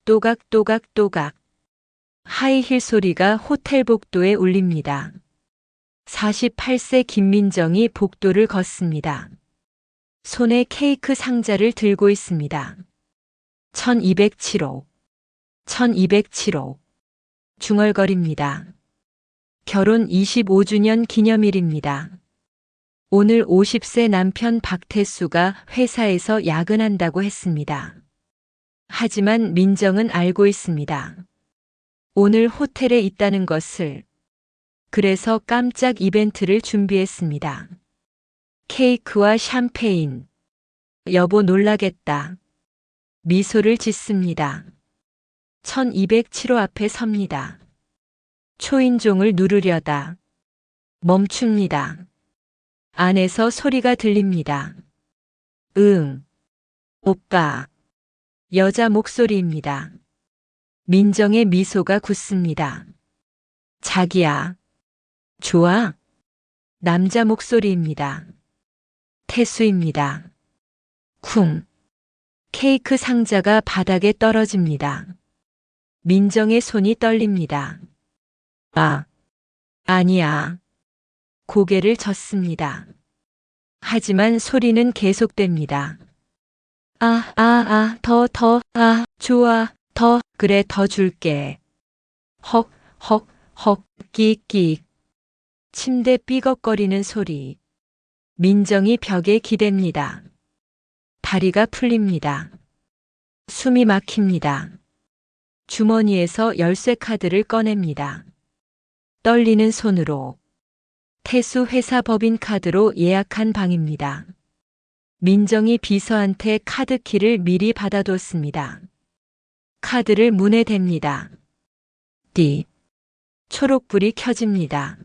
또각또각또각. 하이힐 소리가 호텔 복도에 울립니다. 48세 김민정이 복도를 걷습니다. 손에 케이크 상자를 들고 있습니다. 1207호. 1207호. 중얼거립니다. 결혼 25주년 기념일입니다. 오늘 50세 남편 박태수가 회사에서 야근한다고 했습니다. 하지만 민정은 알고 있습니다. 오늘 호텔에 있다는 것을. 그래서 깜짝 이벤트를 준비했습니다. 케이크와 샴페인. 여보 놀라겠다. 미소를 짓습니다. 1207호 앞에 섭니다. 초인종을 누르려다 멈춥니다. 안에서 소리가 들립니다. 응, 오빠. 여자 목소리입니다. 민정의 미소가 굳습니다. 자기야. 좋아? 남자 목소리입니다. 태수입니다. 쿵. 케이크 상자가 바닥에 떨어집니다. 민정의 손이 떨립니다. 아, 아니야. 고개를 젓습니다. 하지만 소리는 계속됩니다. 좋아, 그래, 더 줄게. 헉, 끽. 침대 삐걱거리는 소리. 민정이 벽에 기댑니다. 다리가 풀립니다. 숨이 막힙니다. 주머니에서 열쇠 카드를 꺼냅니다. 떨리는 손으로. 태수 회사 법인카드로 예약한 방입니다. 민정이 비서한테 카드키를 미리 받아뒀습니다. 카드를 문에 댑니다. 띠. 초록불이 켜집니다.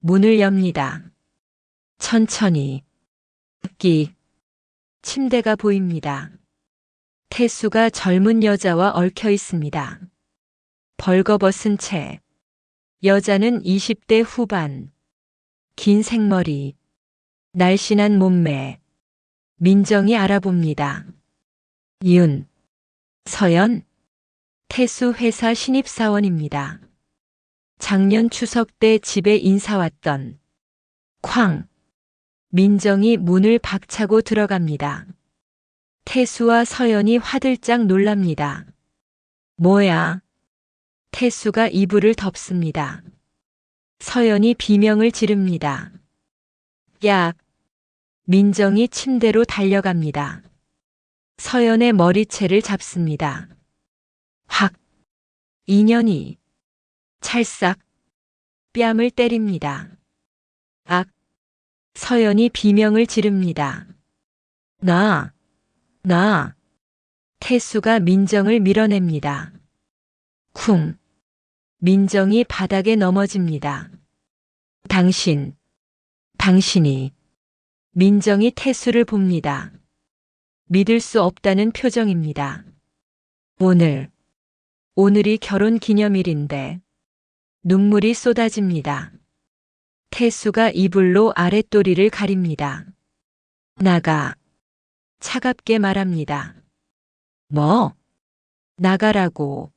문을 엽니다. 천천히. 끽. 침대가 보입니다. 태수가 젊은 여자와 얽혀 있습니다. 벌거벗은 채. 여자는 20대 후반. 긴 생머리. 날씬한 몸매. 민정이 알아봅니다. 윤. 서연. 태수 회사 신입사원입니다. 작년 추석 때 집에 인사 왔던. 쾅. 민정이 문을 박차고 들어갑니다. 태수와 서연이 화들짝 놀랍니다. 뭐야? 태수가 이불을 덮습니다. 서연이 비명을 지릅니다. 야! 민정이 침대로 달려갑니다. 서연의 머리채를 잡습니다. 확! 인연이 찰싹 뺨을 때립니다. 악! 서연이 비명을 지릅니다. 나! 태수가 민정을 밀어냅니다. 쿵! 민정이 바닥에 넘어집니다. 당신이. 민정이 태수를 봅니다. 믿을 수 없다는 표정입니다. 오늘이 결혼 기념일인데. 눈물이 쏟아집니다. 태수가 이불로 아랫도리를 가립니다. 나가. 차갑게 말합니다. 뭐? 나가라고.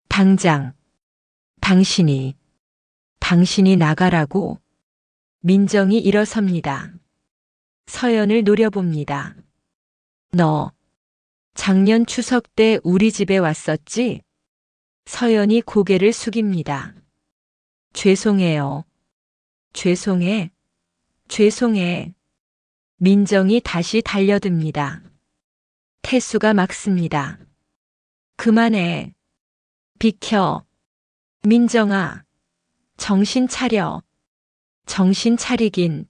당장. 당신이 나가라고. 민정이 일어섭니다. 서연을 노려봅니다. 너 작년 추석 때 우리 집에 왔었지? 서연이 고개를 숙입니다. 죄송해요. 죄송해. 민정이 다시 달려듭니다. 태수가 막습니다. 그만해. 비켜. 민정아. 정신 차려. 정신 차리긴.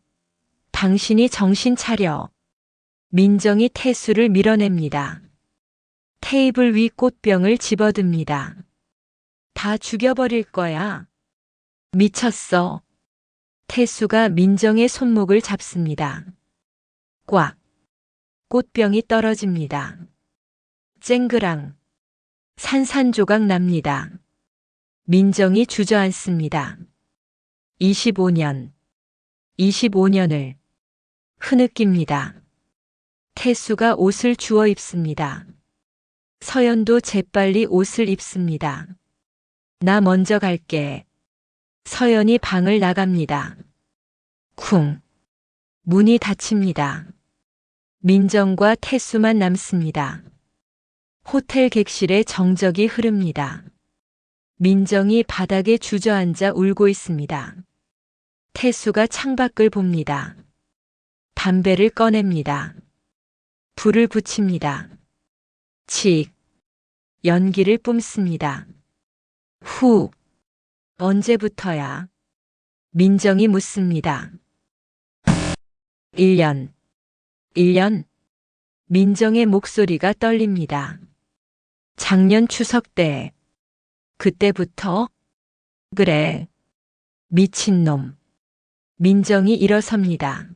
당신이 정신 차려. 민정이 태수를 밀어냅니다. 테이블 위 꽃병을 집어듭니다. 다 죽여버릴 거야. 미쳤어. 태수가 민정의 손목을 잡습니다. 꽉. 꽃병이 떨어집니다. 쨍그랑. 산산조각 납니다. 민정이 주저앉습니다. 25년을 흐느낍니다. 태수가 옷을 주워 입습니다. 서연도 재빨리 옷을 입습니다. 나 먼저 갈게. 서연이 방을 나갑니다. 쿵. 문이 닫힙니다. 민정과 태수만 남습니다. 호텔 객실에 정적이 흐릅니다. 민정이 바닥에 주저앉아 울고 있습니다. 태수가 창밖을 봅니다. 담배를 꺼냅니다. 불을 붙입니다. 칙. 연기를 뿜습니다. 후. 언제부터야? 민정이 묻습니다. 1년. 1년? 민정의 목소리가 떨립니다. 작년 추석 때. 그때부터? 그래. 미친놈. 민정이 일어섭니다.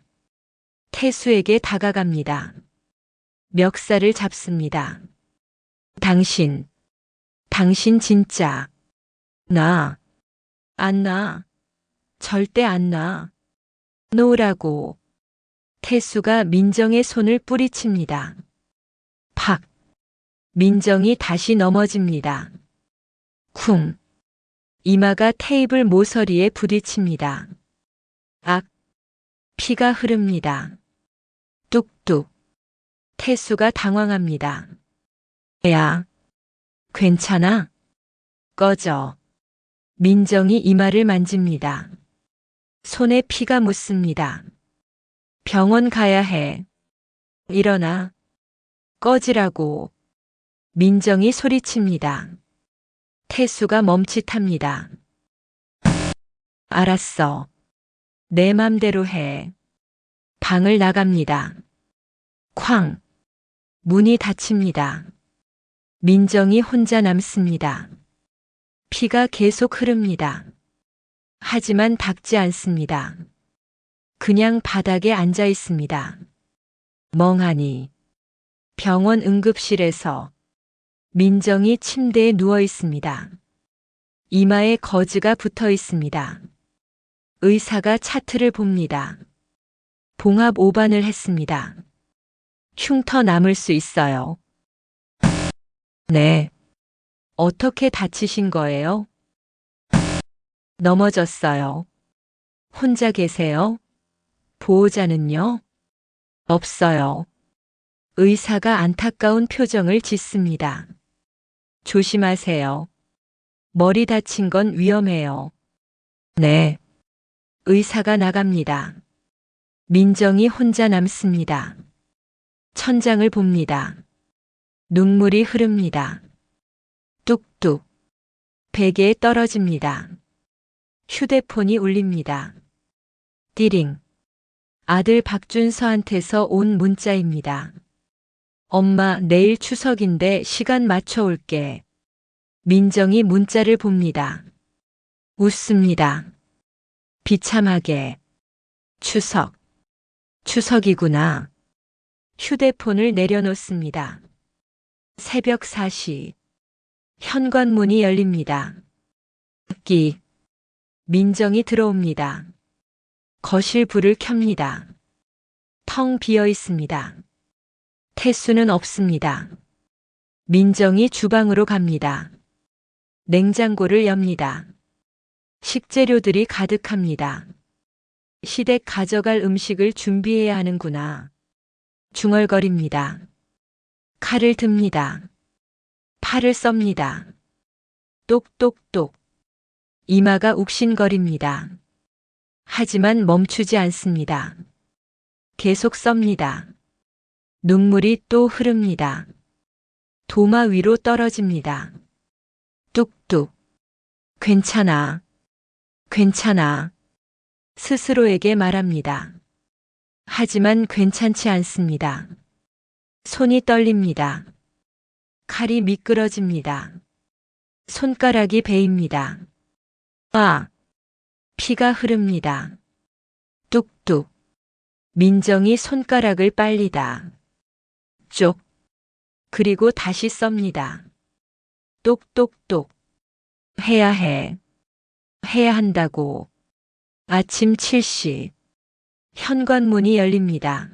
태수에게 다가갑니다. 멱살을 잡습니다. 당신 진짜 안 나. 절대 안 나. 놓으라고. 태수가 민정의 손을 뿌리칩니다. 팍. 민정이 다시 넘어집니다. 쿵. 이마가 테이블 모서리에 부딪힙니다. 악. 피가 흐릅니다. 뚝뚝. 태수가 당황합니다. 야. 괜찮아? 꺼져. 민정이 이마를 만집니다. 손에 피가 묻습니다. 병원 가야 해. 일어나. 꺼지라고. 민정이 소리칩니다. 태수가 멈칫합니다. 알았어. 내 맘대로 해. 방을 나갑니다. 쾅. 문이 닫힙니다. 민정이 혼자 남습니다. 피가 계속 흐릅니다. 하지만 닦지 않습니다. 그냥 바닥에 앉아 있습니다. 멍하니. 병원 응급실에서 민정이 침대에 누워 있습니다. 이마에 거즈가 붙어 있습니다. 의사가 차트를 봅니다. 봉합 5반을 했습니다. 흉터 남을 수 있어요. 네. 어떻게 다치신 거예요? 넘어졌어요. 혼자 계세요? 보호자는요? 없어요. 의사가 안타까운 표정을 짓습니다. 조심하세요. 머리 다친 건 위험해요. 네. 의사가 나갑니다. 민정이 혼자 남습니다. 천장을 봅니다. 눈물이 흐릅니다. 뚝뚝. 베개에 떨어집니다. 휴대폰이 울립니다. 띠링. 아들 박준서한테서 온 문자입니다. 엄마, 내일 추석인데 시간 맞춰 올게. 민정이 문자를 봅니다. 웃습니다. 비참하게. 추석이구나. 휴대폰을 내려놓습니다. 새벽 4시. 현관문이 열립니다. 민정이 들어옵니다. 거실 불을 켭니다. 텅 비어 있습니다. 태수는 없습니다. 민정이 주방으로 갑니다. 냉장고를 엽니다. 식재료들이 가득합니다. 시댁 가져갈 음식을 준비해야 하는구나. 중얼거립니다. 칼을 듭니다. 팔을 썹니다. 똑똑똑. 이마가 욱신거립니다. 하지만 멈추지 않습니다. 계속 썹니다. 눈물이 또 흐릅니다. 도마 위로 떨어집니다. 뚝뚝. 괜찮아. 스스로에게 말합니다. 하지만 괜찮지 않습니다. 손이 떨립니다. 칼이 미끄러집니다. 손가락이 베입니다. 피가 흐릅니다. 뚝뚝. 민정이 손가락을 빨리다. 쪽. 그리고 다시 썹니다. 똑똑똑. 해야 한다고. 아침 7시. 현관문이 열립니다.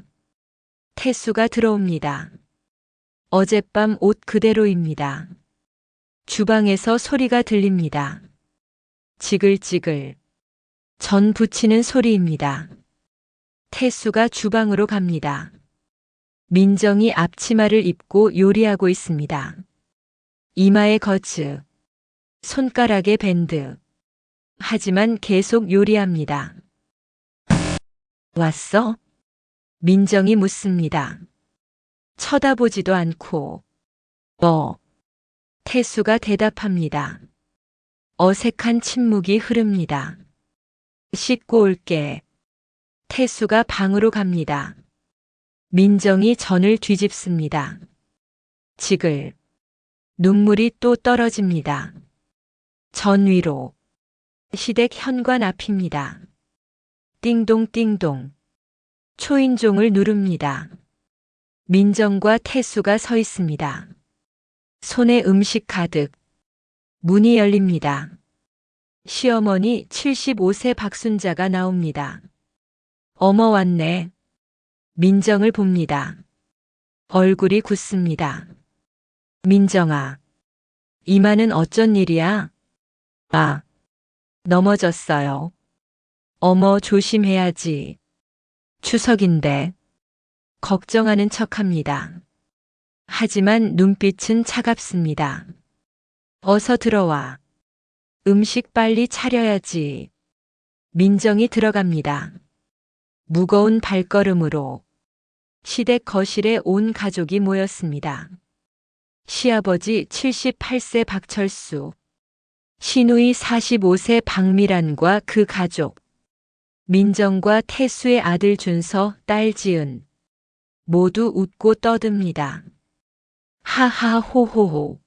태수가 들어옵니다. 어젯밤 옷 그대로입니다. 주방에서 소리가 들립니다. 지글지글. 전 부치는 소리입니다. 태수가 주방으로 갑니다. 민정이 앞치마를 입고 요리하고 있습니다. 이마에 거즈, 손가락에 밴드. 하지만 계속 요리합니다. 왔어? 민정이 묻습니다. 쳐다보지도 않고. 태수가 대답합니다. 어색한 침묵이 흐릅니다. 씻고 올게. 태수가 방으로 갑니다. 민정이 전을 뒤집습니다. 지글. 눈물이 또 떨어집니다. 전 위로. 시댁 현관 앞입니다. 띵동띵동. 초인종을 누릅니다. 민정과 태수가 서 있습니다. 손에 음식 가득. 문이 열립니다. 시어머니 75세 박순자가 나옵니다. 어머 왔네. 민정을 봅니다. 얼굴이 굳습니다. 민정아, 이마는 어쩐 일이야? 아, 넘어졌어요. 어머 조심해야지. 추석인데. 걱정하는 척합니다. 하지만 눈빛은 차갑습니다. 어서 들어와. 음식 빨리 차려야지. 민정이 들어갑니다. 무거운 발걸음으로. 시댁 거실에 온 가족이 모였습니다. 시아버지 78세 박철수, 시누이 45세 박미란과 그 가족, 민정과 태수의 아들 준서, 딸 지은, 모두 웃고 떠듭니다. 하하호호호.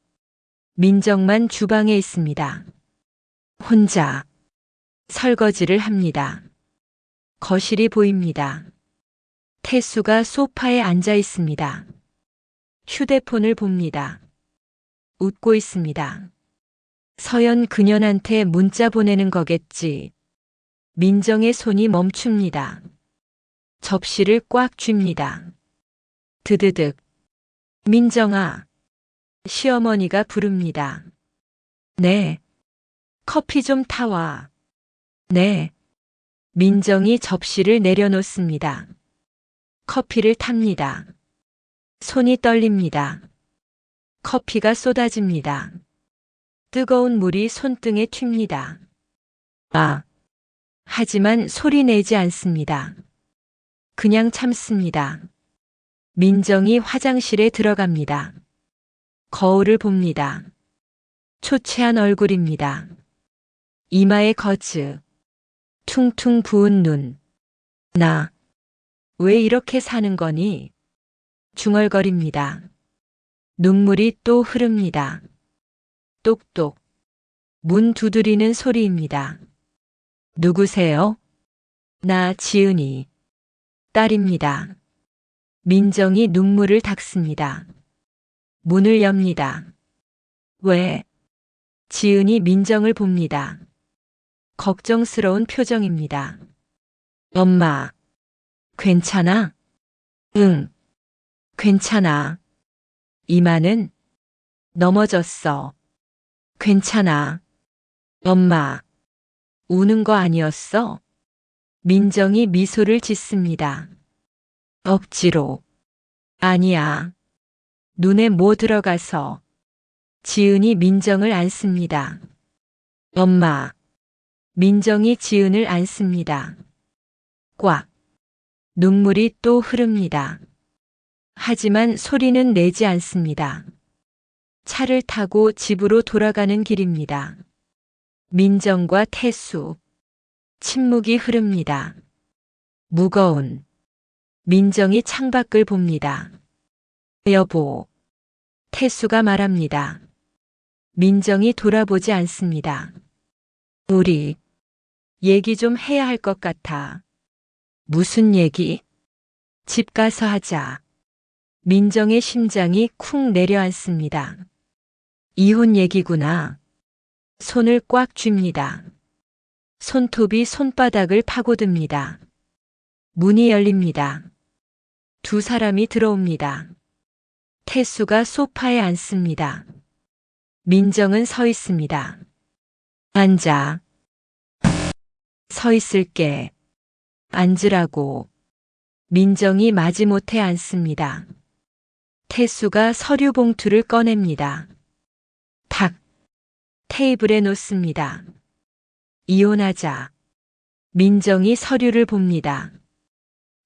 민정만 주방에 있습니다. 혼자 설거지를 합니다. 거실이 보입니다. 태수가 소파에 앉아 있습니다. 휴대폰을 봅니다. 웃고 있습니다. 서연 그년한테 문자 보내는 거겠지. 민정의 손이 멈춥니다. 접시를 꽉 쥡니다. 드드득. 민정아. 시어머니가 부릅니다. 네. 커피 좀 타와. 네. 민정이 접시를 내려놓습니다. 커피를 탑니다. 손이 떨립니다. 커피가 쏟아집니다. 뜨거운 물이 손등에 튑니다. 아. 하지만 소리 내지 않습니다. 그냥 참습니다. 민정이 화장실에 들어갑니다. 거울을 봅니다. 초췌한 얼굴입니다. 이마에 거즈. 퉁퉁 부은 눈. 나, 왜 이렇게 사는 거니? 중얼거립니다. 눈물이 또 흐릅니다. 똑똑. 문 두드리는 소리입니다. 누구세요? 나 지은이. 딸입니다. 민정이 눈물을 닦습니다. 문을 엽니다. 왜? 지은이 민정을 봅니다. 걱정스러운 표정입니다. 엄마, 괜찮아? 응, 괜찮아. 이마는 넘어졌어. 괜찮아. 엄마, 우는 거 아니었어? 민정이 미소를 짓습니다. 억지로. 아니야. 눈에 뭐 들어가서. 지은이 민정을 안습니다. 엄마. 민정이 지은을 안습니다. 꽉. 눈물이 또 흐릅니다. 하지만 소리는 내지 않습니다. 차를 타고 집으로 돌아가는 길입니다. 민정과 태수. 침묵이 흐릅니다. 무거운. 민정이 창밖을 봅니다. 여보. 태수가 말합니다. 민정이 돌아보지 않습니다. 우리 얘기 좀 해야 할 것 같아. 무슨 얘기? 집 가서 하자. 민정의 심장이 쿵 내려앉습니다. 이혼 얘기구나. 손을 꽉 쥡니다. 손톱이 손바닥을 파고듭니다. 문이 열립니다. 두 사람이 들어옵니다. 태수가 소파에 앉습니다. 민정은 서 있습니다. 앉아. 서 있을게. 앉으라고. 민정이 마지못해 앉습니다. 태수가 서류 봉투를 꺼냅니다. 탁. 테이블에 놓습니다. 이혼하자. 민정이 서류를 봅니다.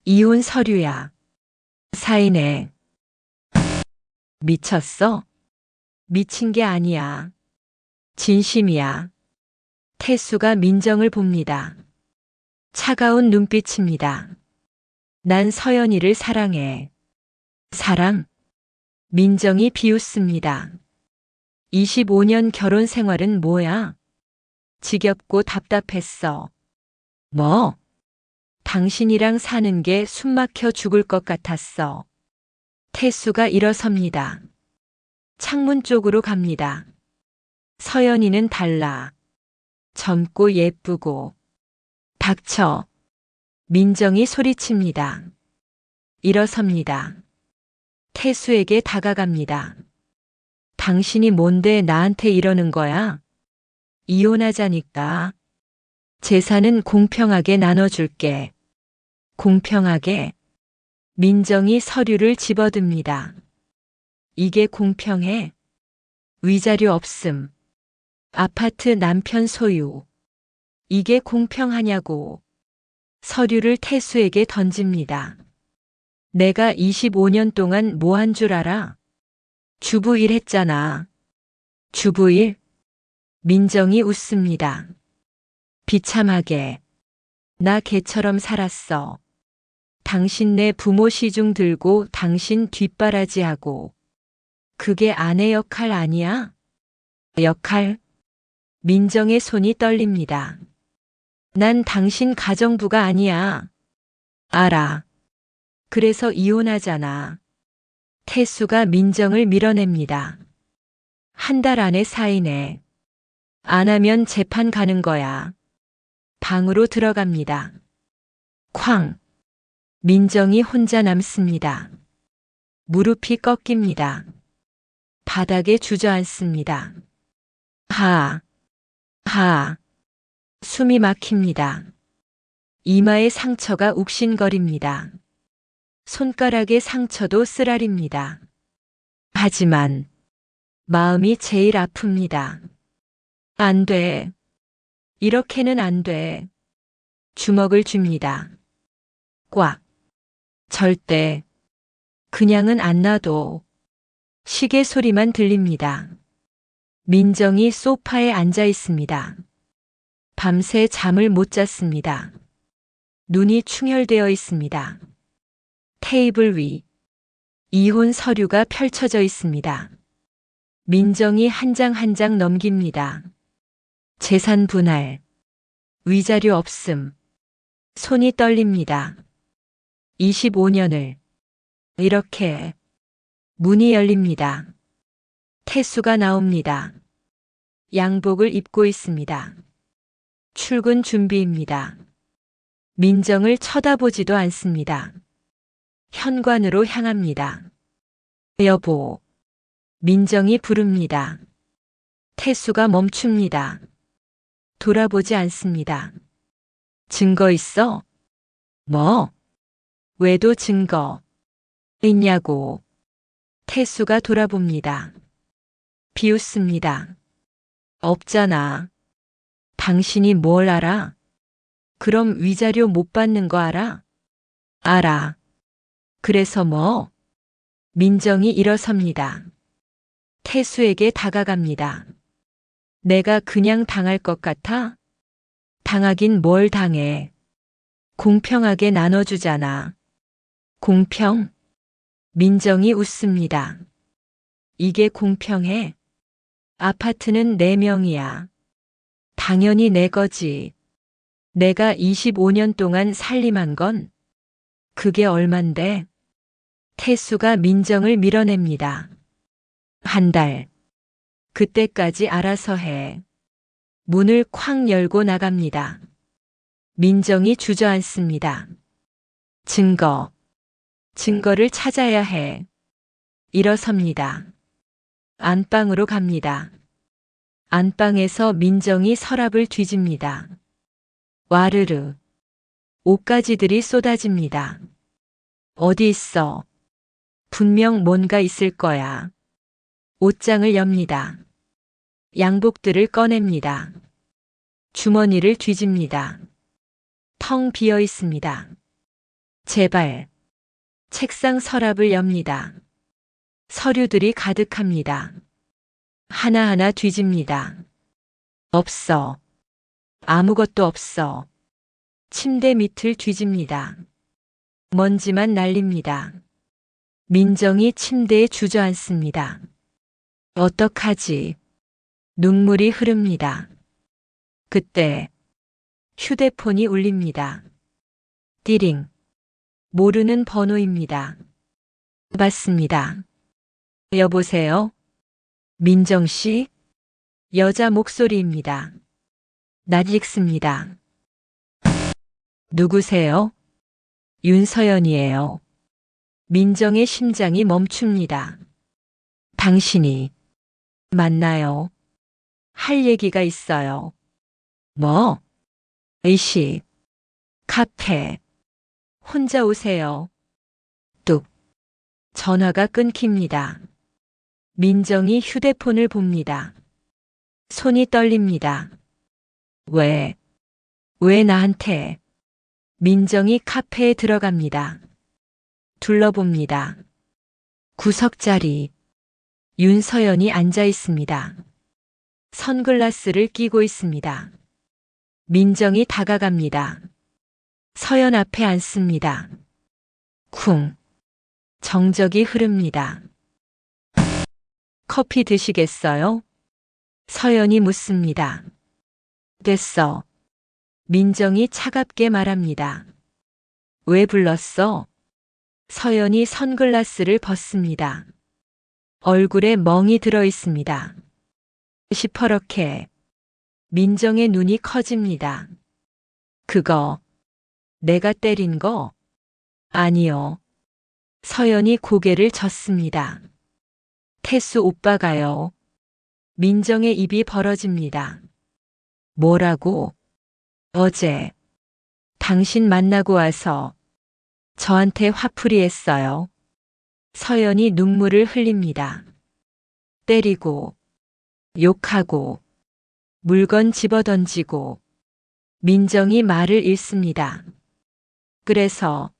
이혼 서류야. 사인해. 미쳤어? 미친 게 아니야. 진심이야. 태수가 민정을 봅니다. 차가운 눈빛입니다. 난 서연이를 사랑해. 사랑? 민정이 비웃습니다. 25년 결혼 생활은 뭐야? 지겹고 답답했어. 뭐? 당신이랑 사는 게 숨막혀 죽을 것 같았어. 태수가 일어섭니다. 창문 쪽으로 갑니다. 서연이는 달라. 젊고 예쁘고. 닥쳐. 민정이 소리칩니다. 일어섭니다. 태수에게 다가갑니다. 당신이 뭔데 나한테 이러는 거야? 이혼하자니까. 재산은 공평하게 나눠줄게. 공평하게. 민정이 서류를 집어듭니다. 이게 공평해? 위자료 없음. 아파트 남편 소유. 이게 공평하냐고. 서류를 태수에게 던집니다. 내가 25년 동안 뭐 한 줄 알아? 주부일 했잖아. 주부일? 민정이 웃습니다. 비참하게. 나 개처럼 살았어. 당신 내 부모 시중 들고 당신 뒷바라지하고. 그게 아내 역할 아니야? 역할? 민정의 손이 떨립니다. 난 당신 가정부가 아니야. 알아. 그래서 이혼하잖아. 태수가 민정을 밀어냅니다. 한 달 안에 사인해. 안 하면 재판 가는 거야. 방으로 들어갑니다. 쾅. 민정이 혼자 남습니다. 무릎이 꺾입니다. 바닥에 주저앉습니다. 하. 하. 숨이 막힙니다. 이마에 상처가 욱신거립니다. 손가락의 상처도 쓰라립니다. 하지만 마음이 제일 아픕니다. 안 돼. 이렇게는 안 돼. 주먹을 줍니다. 꽉. 절대. 그냥은 안 놔둬. 시계 소리만 들립니다. 민정이 소파에 앉아 있습니다. 밤새 잠을 못 잤습니다. 눈이 충혈되어 있습니다. 테이블 위. 이혼 서류가 펼쳐져 있습니다. 민정이 한 장 한 장 넘깁니다. 재산 분할. 위자료 없음. 손이 떨립니다. 25년을. 이렇게. 문이 열립니다. 태수가 나옵니다. 양복을 입고 있습니다. 출근 준비입니다. 민정을 쳐다보지도 않습니다. 현관으로 향합니다. 여보. 민정이 부릅니다. 태수가 멈춥니다. 돌아보지 않습니다. 증거 있어? 뭐? 외도 증거 있냐고. 태수가 돌아봅니다. 비웃습니다. 없잖아. 당신이 뭘 알아? 그럼 위자료 못 받는 거 알아? 알아. 그래서 뭐? 민정이 일어섭니다. 태수에게 다가갑니다. 내가 그냥 당할 것 같아? 당하긴 뭘 당해. 공평하게 나눠주잖아. 공평? 민정이 웃습니다. 이게 공평해? 아파트는 내 명이야. 당연히 내 거지. 내가 25년 동안 살림한 건 그게 얼만데? 태수가 민정을 밀어냅니다. 한 달. 그때까지 알아서 해. 문을 쾅 열고 나갑니다. 민정이 주저앉습니다. 증거. 증거를 찾아야 해. 일어섭니다. 안방으로 갑니다. 안방에서 민정이 서랍을 뒤집니다. 와르르. 옷가지들이 쏟아집니다. 어디 있어? 분명 뭔가 있을 거야. 옷장을 엽니다. 양복들을 꺼냅니다. 주머니를 뒤집니다. 텅 비어 있습니다. 제발. 책상 서랍을 엽니다. 서류들이 가득합니다. 하나하나 뒤집니다. 없어. 아무것도 없어. 침대 밑을 뒤집니다. 먼지만 날립니다. 민정이 침대에 주저앉습니다. 어떡하지? 눈물이 흐릅니다. 그때 휴대폰이 울립니다. 띠링. 모르는 번호입니다. 받습니다. 여보세요? 민정 씨? 여자 목소리입니다. 낯익습니다. 누구세요? 윤서연이에요. 민정의 심장이 멈춥니다. 당신이 맞나요? 할 얘기가 있어요. 뭐? 의식. 카페. 혼자 오세요. 뚝. 전화가 끊깁니다. 민정이 휴대폰을 봅니다. 손이 떨립니다. 왜 나한테? 민정이 카페에 들어갑니다. 둘러봅니다. 구석자리. 윤서연이 앉아 있습니다. 선글라스를 끼고 있습니다. 민정이 다가갑니다. 서연 앞에 앉습니다. 쿵. 정적이 흐릅니다. 커피 드시겠어요? 서연이 묻습니다. 됐어. 민정이 차갑게 말합니다. 왜 불렀어? 서연이 선글라스를 벗습니다. 얼굴에 멍이 들어 있습니다. 시퍼렇게. 민정의 눈이 커집니다. 그거 내가 때린 거? 아니요. 서연이 고개를 젓습니다. 태수 오빠가요. 민정의 입이 벌어집니다. 뭐라고? 어제 당신 만나고 와서 저한테 화풀이 했어요. 서연이 눈물을 흘립니다. 때리고, 욕하고, 물건 집어던지고, 민정이 말을 잃습니다. 그래서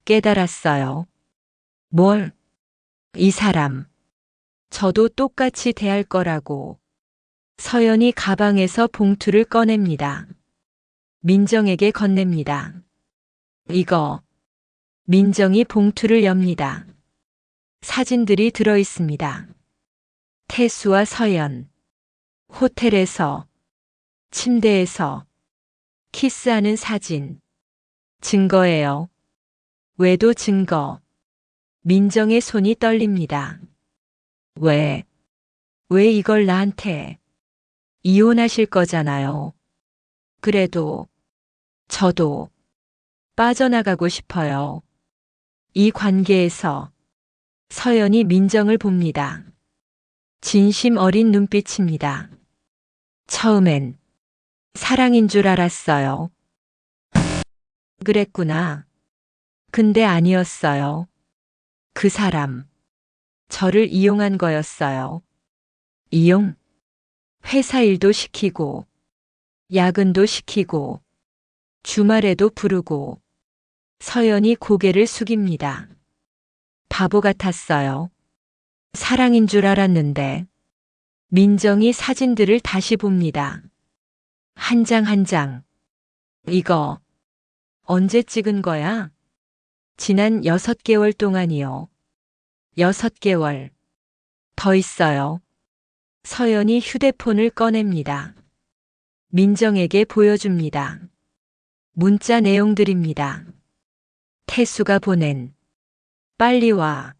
깨달았어요. 뭘? 이 사람. 저도 똑같이 대할 거라고. 서연이 가방에서 봉투를 꺼냅니다. 민정에게 건넵니다. 이거. 민정이 봉투를 엽니다. 사진들이 들어 있습니다. 태수와 서연. 호텔에서, 침대에서, 키스하는 사진. 증거예요. 외도 증거. 민정의 손이 떨립니다. 왜 이걸 나한테? 이혼하실 거잖아요. 그래도 저도 빠져나가고 싶어요. 이 관계에서. 서연이 민정을 봅니다. 진심 어린 눈빛입니다. 처음엔 사랑인 줄 알았어요. 그랬구나. 근데 아니었어요. 그 사람. 저를 이용한 거였어요. 이용? 회사 일도 시키고, 야근도 시키고, 주말에도 부르고. 서연이 고개를 숙입니다. 바보 같았어요. 사랑인 줄 알았는데. 민정이 사진들을 다시 봅니다. 한 장 한 장. 이거 언제 찍은 거야? 지난 6개월 동안이요. 6개월. 더 있어요. 서연이 휴대폰을 꺼냅니다. 민정에게 보여줍니다. 문자 내용들입니다. 태수가 보낸 빨리 와.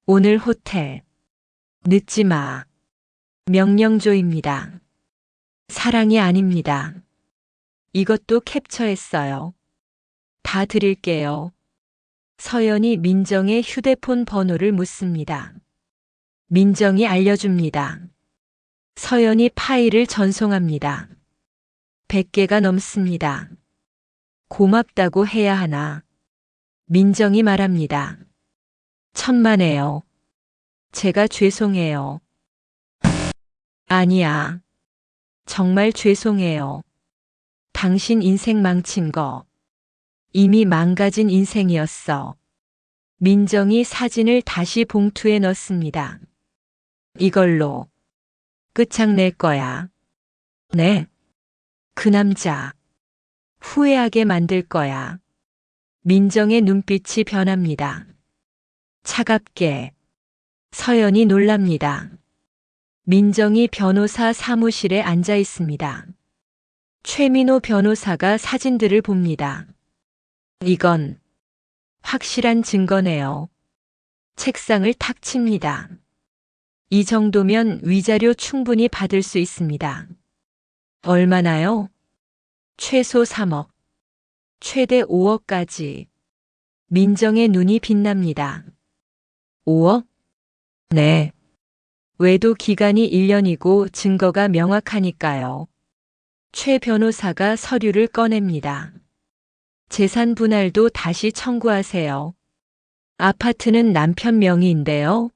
오늘 호텔. 늦지 마. 명령조입니다. 사랑이 아닙니다. 이것도 캡처했어요. 다 드릴게요. 서연이 민정의 휴대폰 번호를 묻습니다. 민정이 알려줍니다. 서연이 파일을 전송합니다. 100개가 넘습니다. 고맙다고 해야 하나? 민정이 말합니다. 천만에요. 제가 죄송해요. 아니야. 정말 죄송해요. 당신 인생 망친 거. 이미 망가진 인생이었어. 민정이 사진을 다시 봉투에 넣습니다. 이걸로 끝장낼 거야. 네. 그 남자 후회하게 만들 거야. 민정의 눈빛이 변합니다. 차갑게. 서연이 놀랍니다. 민정이 변호사 사무실에 앉아 있습니다. 최민호 변호사가 사진들을 봅니다. 이건 확실한 증거네요. 책상을 탁 칩니다. 이 정도면 위자료 충분히 받을 수 있습니다. 얼마나요? 최소 3억, 최대 5억까지. 민정의 눈이 빛납니다. 5억? 네. 외도 기간이 1년이고 증거가 명확하니까요. 최 변호사가 서류를 꺼냅니다. 재산 분할도 다시 청구하세요. 아파트는 남편 명의인데요.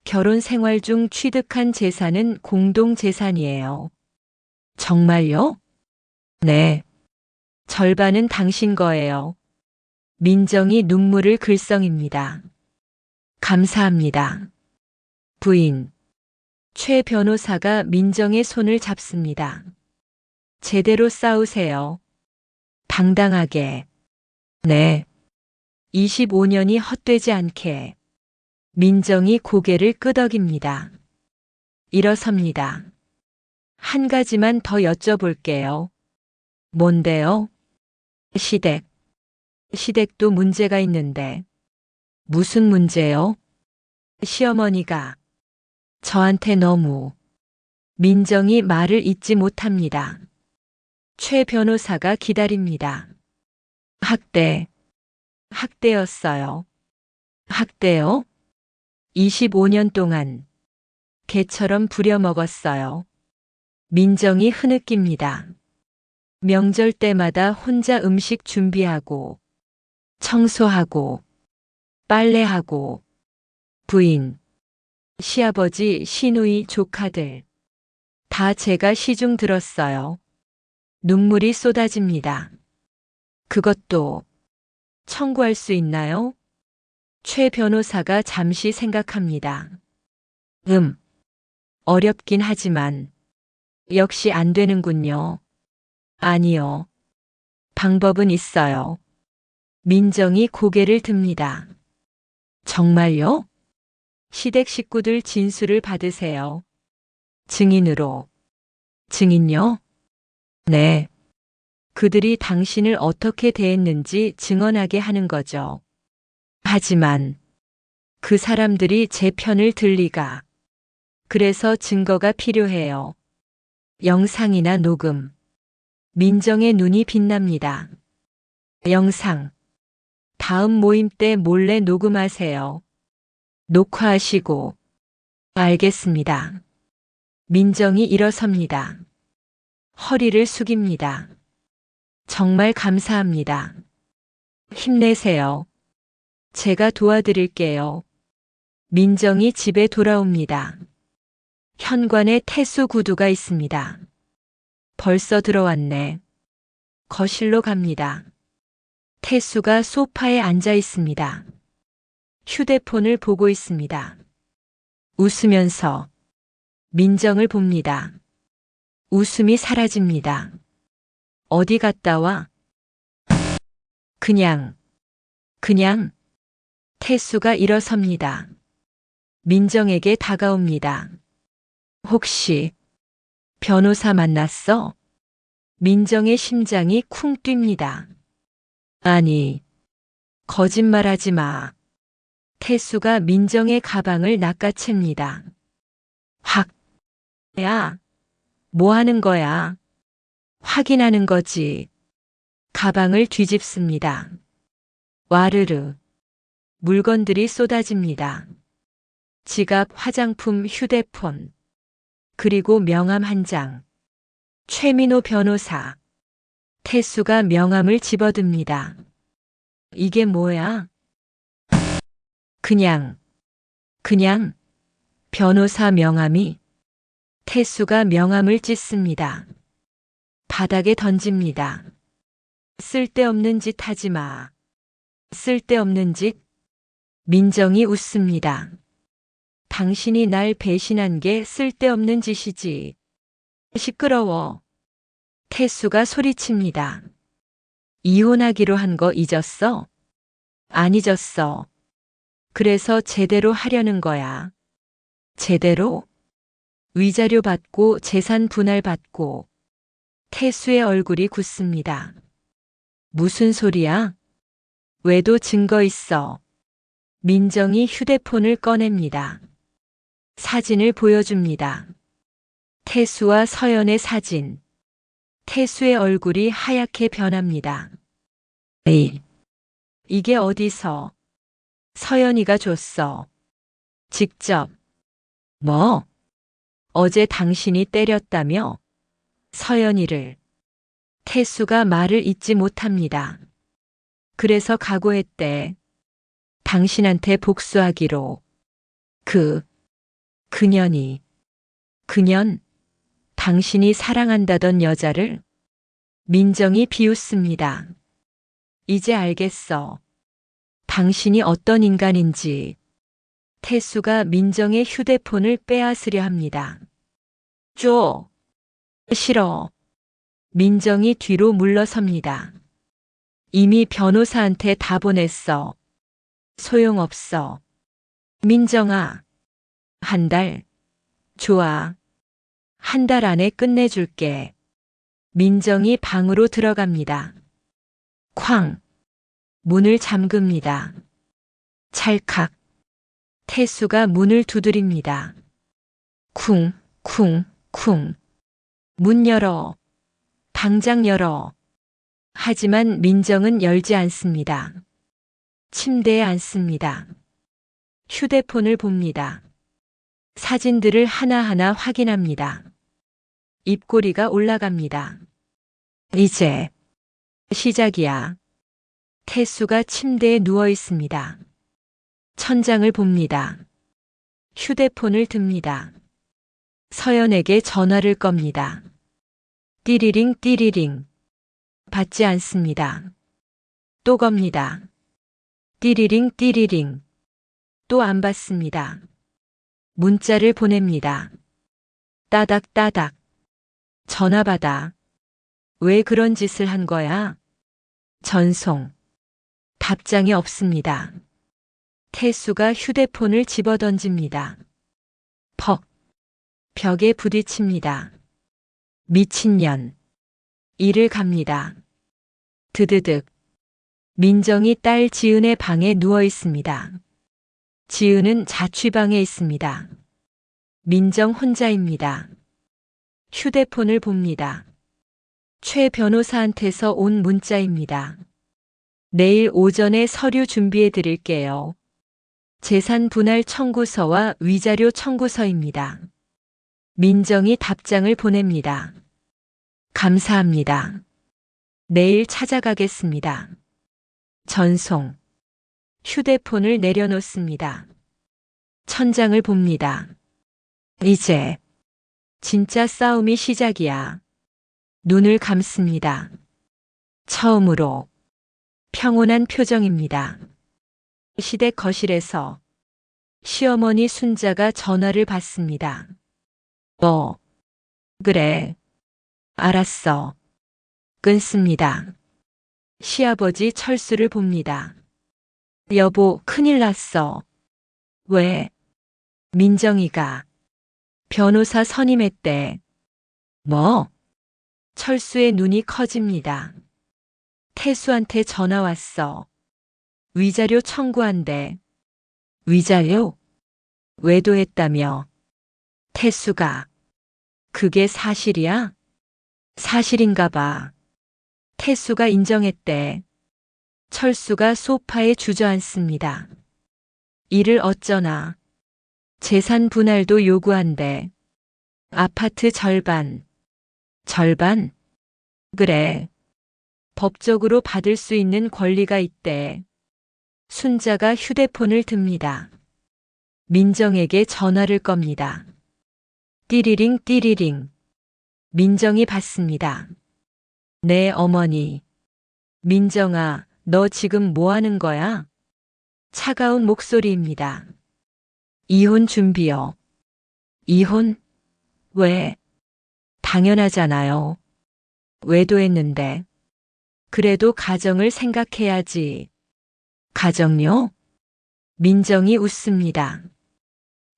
결혼 생활 중 취득한 재산은 공동 재산이에요. 정말요? 네. 절반은 당신 거예요. 민정이 눈물을 글썽입니다. 감사합니다. 부인. 최 변호사가 민정의 손을 잡습니다. 제대로 싸우세요. 당당하게. 네. 25년이 헛되지 않게. 민정이 고개를 끄덕입니다. 일어섭니다. 한 가지만 더 여쭤볼게요. 뭔데요? 시댁. 시댁도 문제가 있는데. 무슨 문제요? 시어머니가 저한테 너무. 민정이 말을 잇지 못합니다. 최 변호사가 기다립니다. 학대였어요. 학대요? 25년 동안 개처럼 부려먹었어요. 민정이 흐느낍니다. 명절 때마다 혼자 음식 준비하고, 청소하고, 빨래하고, 부인, 시아버지, 시누이, 조카들. 다 제가 시중 들었어요. 눈물이 쏟아집니다. 그것도 청구할 수 있나요? 최 변호사가 잠시 생각합니다. 어렵긴 하지만 역시 안 되는군요. 아니요. 방법은 있어요. 민정이 고개를 듭니다. 정말요? 시댁 식구들 진술을 받으세요. 증인으로. 증인요? 네. 그들이 당신을 어떻게 대했는지 증언하게 하는 거죠. 하지만 그 사람들이 제 편을 들 리가. 그래서 증거가 필요해요. 영상이나 녹음. 민정의 눈이 빛납니다. 영상. 다음 모임 때 몰래 녹음하세요. 녹화하시고. 알겠습니다. 민정이 일어섭니다. 허리를 숙입니다. 정말 감사합니다. 힘내세요. 제가 도와드릴게요. 민정이 집에 돌아옵니다. 현관에 태수 구두가 있습니다. 벌써 들어왔네. 거실로 갑니다. 태수가 소파에 앉아 있습니다. 휴대폰을 보고 있습니다. 웃으면서 민정을 봅니다. 웃음이 사라집니다. 어디 갔다 와? 그냥. 태수가 일어섭니다. 민정에게 다가옵니다. 혹시 변호사 만났어? 민정의 심장이 쿵 뜁니다. 아니, 거짓말하지 마. 태수가 민정의 가방을 낚아챕니다. 야, 뭐 하는 거야? 확인하는 거지. 가방을 뒤집습니다. 와르르. 물건들이 쏟아집니다. 지갑, 화장품, 휴대폰, 그리고 명함 한 장. 최민호 변호사. 태수가 명함을 집어듭니다. 이게 뭐야? 그냥. 변호사 명함이. 태수가 명함을 찢습니다. 바닥에 던집니다. 쓸데없는 짓 하지 마. 쓸데없는 짓. 민정이 웃습니다. 당신이 날 배신한 게 쓸데없는 짓이지. 시끄러워. 태수가 소리칩니다. 이혼하기로 한 거 잊었어? 안 잊었어. 그래서 제대로 하려는 거야. 제대로? 위자료 받고 재산 분할 받고. 태수의 얼굴이 굳습니다. 무슨 소리야? 외도 증거 있어. 민정이 휴대폰을 꺼냅니다. 사진을 보여줍니다. 태수와 서연의 사진. 태수의 얼굴이 하얗게 변합니다. 에이, 이게 어디서? 서연이가 줬어. 직접. 뭐? 어제 당신이 때렸다며? 서연이를. 태수가 말을 잇지 못합니다. 그래서 각오했대. 당신한테 복수하기로. 그년, 당신이 사랑한다던 여자를. 민정이 비웃습니다. 이제 알겠어. 당신이 어떤 인간인지. 태수가 민정의 휴대폰을 빼앗으려 합니다. 줘. 싫어. 민정이 뒤로 물러섭니다. 이미 변호사한테 다 보냈어. 소용없어. 민정아. 한 달. 좋아. 한 달 안에 끝내줄게. 민정이 방으로 들어갑니다. 쾅. 문을 잠급니다. 찰칵. 태수가 문을 두드립니다. 쿵, 쿵, 쿵. 문 열어. 당장 열어. 하지만 민정은 열지 않습니다. 침대에 앉습니다. 휴대폰을 봅니다. 사진들을 하나하나 확인합니다. 입꼬리가 올라갑니다. 이제 시작이야. 태수가 침대에 누워 있습니다. 천장을 봅니다. 휴대폰을 듭니다. 서연에게 전화를 겁니다. 띠리링 띠리링. 받지 않습니다. 또 겁니다. 띠리링 띠리링. 또 안 받습니다. 문자를 보냅니다. 따닥 따닥. 전화 받아. 왜 그런 짓을 한 거야? 전송. 답장이 없습니다. 태수가 휴대폰을 집어던집니다. 퍽. 벽에 부딪힙니다. 미친년. 이를 갑니다. 드드득. 민정이 딸 지은의 방에 누워 있습니다. 지은은 자취방에 있습니다. 민정 혼자입니다. 휴대폰을 봅니다. 최 변호사한테서 온 문자입니다. 내일 오전에 서류 준비해 드릴게요. 재산 분할 청구서와 위자료 청구서입니다. 민정이 답장을 보냅니다. 감사합니다. 내일 찾아가겠습니다. 전송. 휴대폰을 내려놓습니다. 천장을 봅니다. 이제 진짜 싸움이 시작이야. 눈을 감습니다. 처음으로 평온한 표정입니다. 시댁 거실에서 시어머니 순자가 전화를 받습니다. 그래. 알았어. 끊습니다. 시아버지 철수를 봅니다. 여보, 큰일 났어. 왜? 민정이가 변호사 선임했대. 뭐? 철수의 눈이 커집니다. 태수한테 전화 왔어. 위자료 청구한대. 위자료? 외도했다며. 태수가. 그게 사실이야? 사실인가 봐. 태수가 인정했대. 철수가 소파에 주저앉습니다. 일을 어쩌나. 재산 분할도 요구한대. 아파트 절반. 절반? 그래. 법적으로 받을 수 있는 권리가 있대. 순자가 휴대폰을 듭니다. 민정에게 전화를 겁니다. 띠리링 띠리링. 민정이 받습니다. 네, 어머니. 민정아, 너 지금 뭐 하는 거야? 차가운 목소리입니다. 이혼 준비요. 이혼? 왜? 당연하잖아요. 외도했는데. 그래도 가정을 생각해야지. 가정요? 민정이 웃습니다.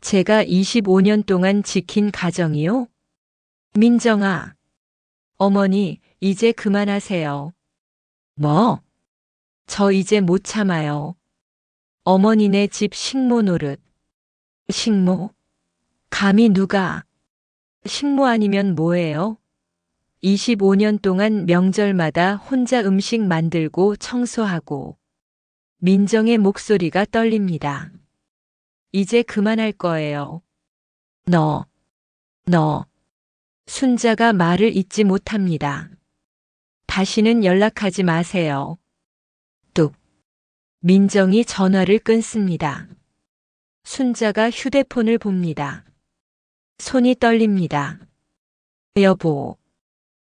제가 25년 동안 지킨 가정이요? 민정아. 어머니, 이제 그만하세요. 뭐? 저 이제 못 참아요. 어머니네 집 식모 노릇. 식모? 감히 누가? 식모 아니면 뭐예요? 25년 동안 명절마다 혼자 음식 만들고 청소하고. 민정의 목소리가 떨립니다. 이제 그만할 거예요. 너. 순자가 말을 잇지 못합니다. 다시는 연락하지 마세요. 뚝. 민정이 전화를 끊습니다. 순자가 휴대폰을 봅니다. 손이 떨립니다. 여보.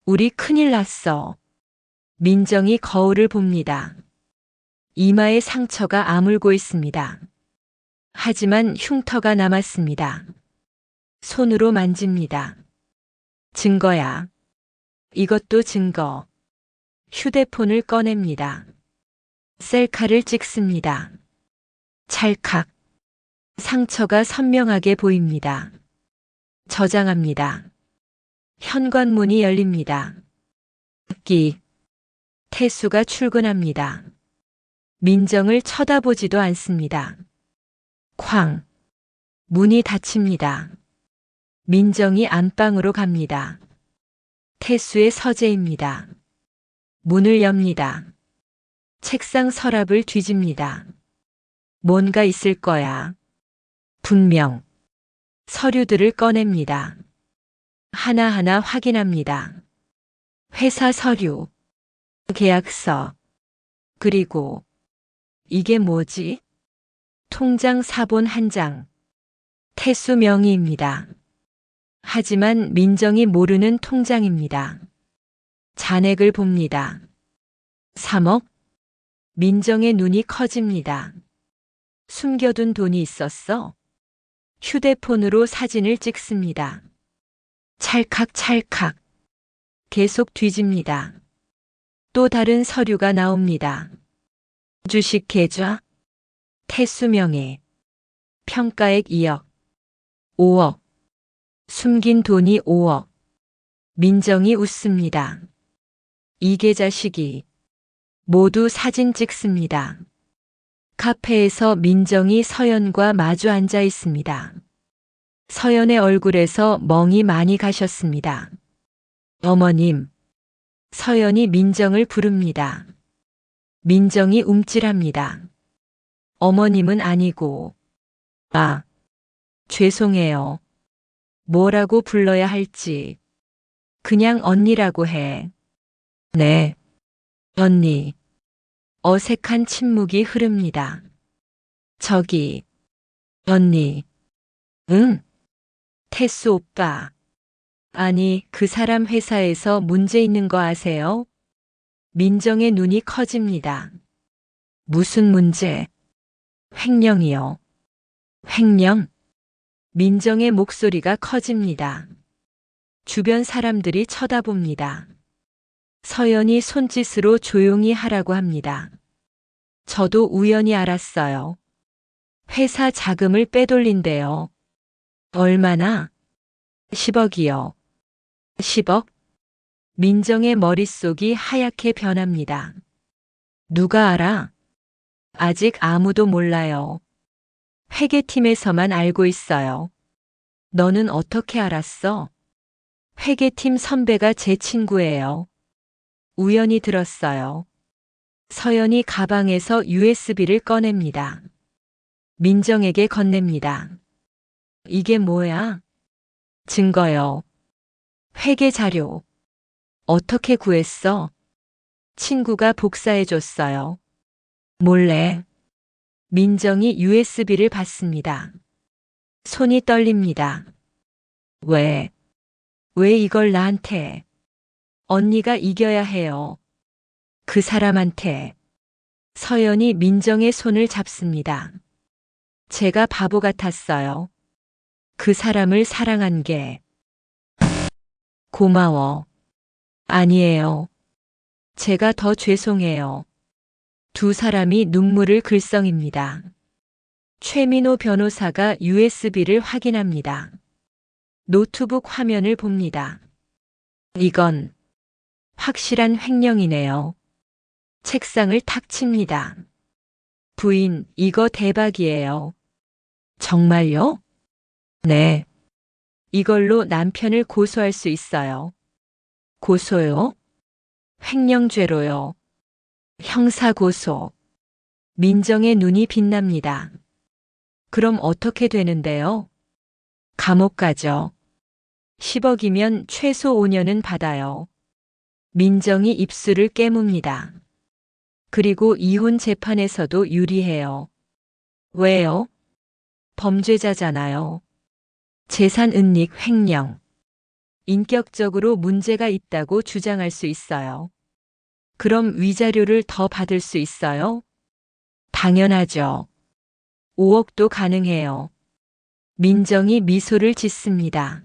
우리 큰일 났어. 민정이 거울을 봅니다. 이마에 상처가 아물고 있습니다. 하지만 흉터가 남았습니다. 손으로 만집니다. 증거야. 이것도 증거. 휴대폰을 꺼냅니다. 셀카를 찍습니다. 찰칵. 상처가 선명하게 보입니다. 저장합니다. 현관문이 열립니다. 태수가 출근합니다. 민정을 쳐다보지도 않습니다. 쾅. 문이 닫힙니다. 민정이 안방으로 갑니다. 태수의 서재입니다. 문을 엽니다. 책상 서랍을 뒤집니다. 뭔가 있을 거야. 분명. 서류들을 꺼냅니다. 하나하나 확인합니다. 회사 서류, 계약서, 그리고 이게 뭐지? 통장 사본 한 장. 태수 명의입니다. 하지만 민정이 모르는 통장입니다. 잔액을 봅니다. 3억? 민정의 눈이 커집니다. 숨겨둔 돈이 있었어? 휴대폰으로 사진을 찍습니다. 찰칵찰칵. 계속 뒤집니다. 또 다른 서류가 나옵니다. 주식 계좌, 태수 명의, 평가액 2억, 5억, 숨긴 돈이 5억. 민정이 웃습니다. 이 계좌식이 모두 사진 찍습니다. 카페에서 민정이 서연과 마주 앉아 있습니다. 서연의 얼굴에서 멍이 많이 가셨습니다. 어머님. 서연이 민정을 부릅니다. 민정이 움찔합니다. 어머님은 아니고. 아, 죄송해요. 뭐라고 불러야 할지. 그냥 언니라고 해. 네. 언니. 어색한 침묵이 흐릅니다. 저기. 언니. 응? 태수 오빠. 아니, 그 사람 회사에서 문제 있는 거 아세요? 민정의 눈이 커집니다. 무슨 문제? 횡령이요. 횡령? 민정의 목소리가 커집니다. 주변 사람들이 쳐다봅니다. 서연이 손짓으로 조용히 하라고 합니다. 저도 우연히 알았어요. 회사 자금을 빼돌린대요. 얼마나? 10억이요. 10억? 민정의 머릿속이 하얗게 변합니다. 누가 알아? 아직 아무도 몰라요. 회계팀에서만 알고 있어요. 너는 어떻게 알았어? 회계팀 선배가 제 친구예요. 우연히 들었어요. 서연이 가방에서 USB를 꺼냅니다. 민정에게 건넵니다. 이게 뭐야? 증거요. 회계 자료. 어떻게 구했어? 친구가 복사해줬어요. 몰래. 민정이 USB를 받습니다. 손이 떨립니다. 왜? 왜 이걸 나한테? 언니가 이겨야 해요. 그 사람한테. 서연이 민정의 손을 잡습니다. 제가 바보 같았어요. 그 사람을 사랑한 게. 고마워. 아니에요. 제가 더 죄송해요. 두 사람이 눈물을 글썽입니다. 최민호 변호사가 USB를 확인합니다. 노트북 화면을 봅니다. 이건 확실한 횡령이네요. 책상을 탁 칩니다. 부인, 이거 대박이에요. 정말요? 네. 이걸로 남편을 고소할 수 있어요. 고소요? 횡령죄로요. 형사고소. 민정의 눈이 빛납니다. 그럼 어떻게 되는데요? 감옥 가죠. 10억이면 최소 5년은 받아요. 민정이 입술을 깨뭅니다. 그리고 이혼 재판에서도 유리해요. 왜요? 범죄자잖아요. 재산 은닉 횡령. 인격적으로 문제가 있다고 주장할 수 있어요. 그럼 위자료를 더 받을 수 있어요? 당연하죠. 5억도 가능해요. 민정이 미소를 짓습니다.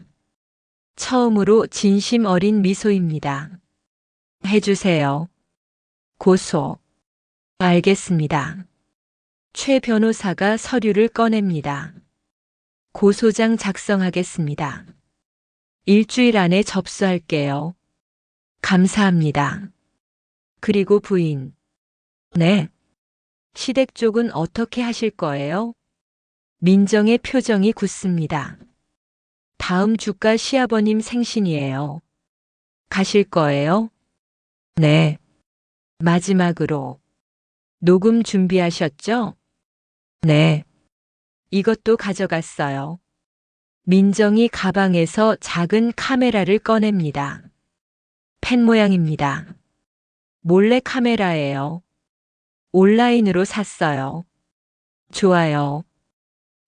처음으로 진심 어린 미소입니다. 해주세요. 고소. 알겠습니다. 최 변호사가 서류를 꺼냅니다. 고소장 작성하겠습니다. 일주일 안에 접수할게요. 감사합니다. 그리고 부인. 네. 시댁 쪽은 어떻게 하실 거예요? 민정의 표정이 굳습니다. 다음 주가 시아버님 생신이에요. 가실 거예요? 네. 마지막으로. 녹음 준비하셨죠? 네. 이것도 가져갔어요. 민정이 가방에서 작은 카메라를 꺼냅니다. 펜 모양입니다. 몰래 카메라예요. 온라인으로 샀어요. 좋아요.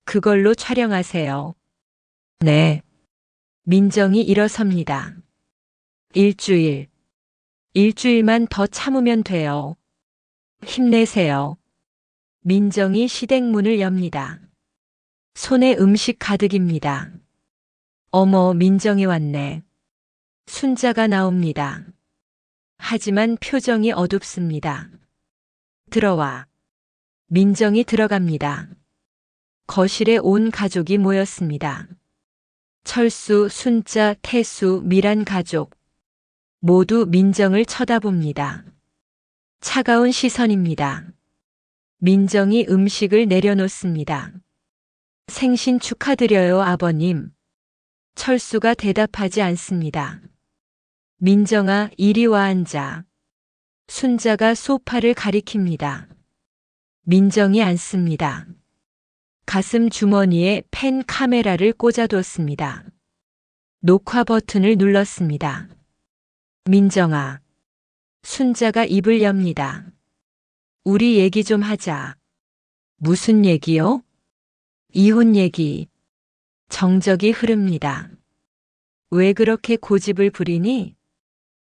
그걸로 촬영하세요. 네. 민정이 일어섭니다. 일주일. 일주일만 더 참으면 돼요. 힘내세요. 민정이 시댁 문을 엽니다. 손에 음식 가득입니다. 어머, 민정이 왔네. 순자가 나옵니다. 하지만 표정이 어둡습니다. 들어와. 민정이 들어갑니다. 거실에 온 가족이 모였습니다. 철수, 순자, 태수, 미란 가족. 모두 민정을 쳐다봅니다. 차가운 시선입니다. 민정이 음식을 내려놓습니다. 생신 축하드려요, 아버님. 철수가 대답하지 않습니다. 민정아, 이리 와 앉아. 순자가 소파를 가리킵니다. 민정이 앉습니다. 가슴 주머니에 펜 카메라를 꽂아뒀습니다. 녹화 버튼을 눌렀습니다. 민정아. 순자가 입을 엽니다. 우리 얘기 좀 하자. 무슨 얘기요? 이혼 얘기. 정적이 흐릅니다. 왜 그렇게 고집을 부리니?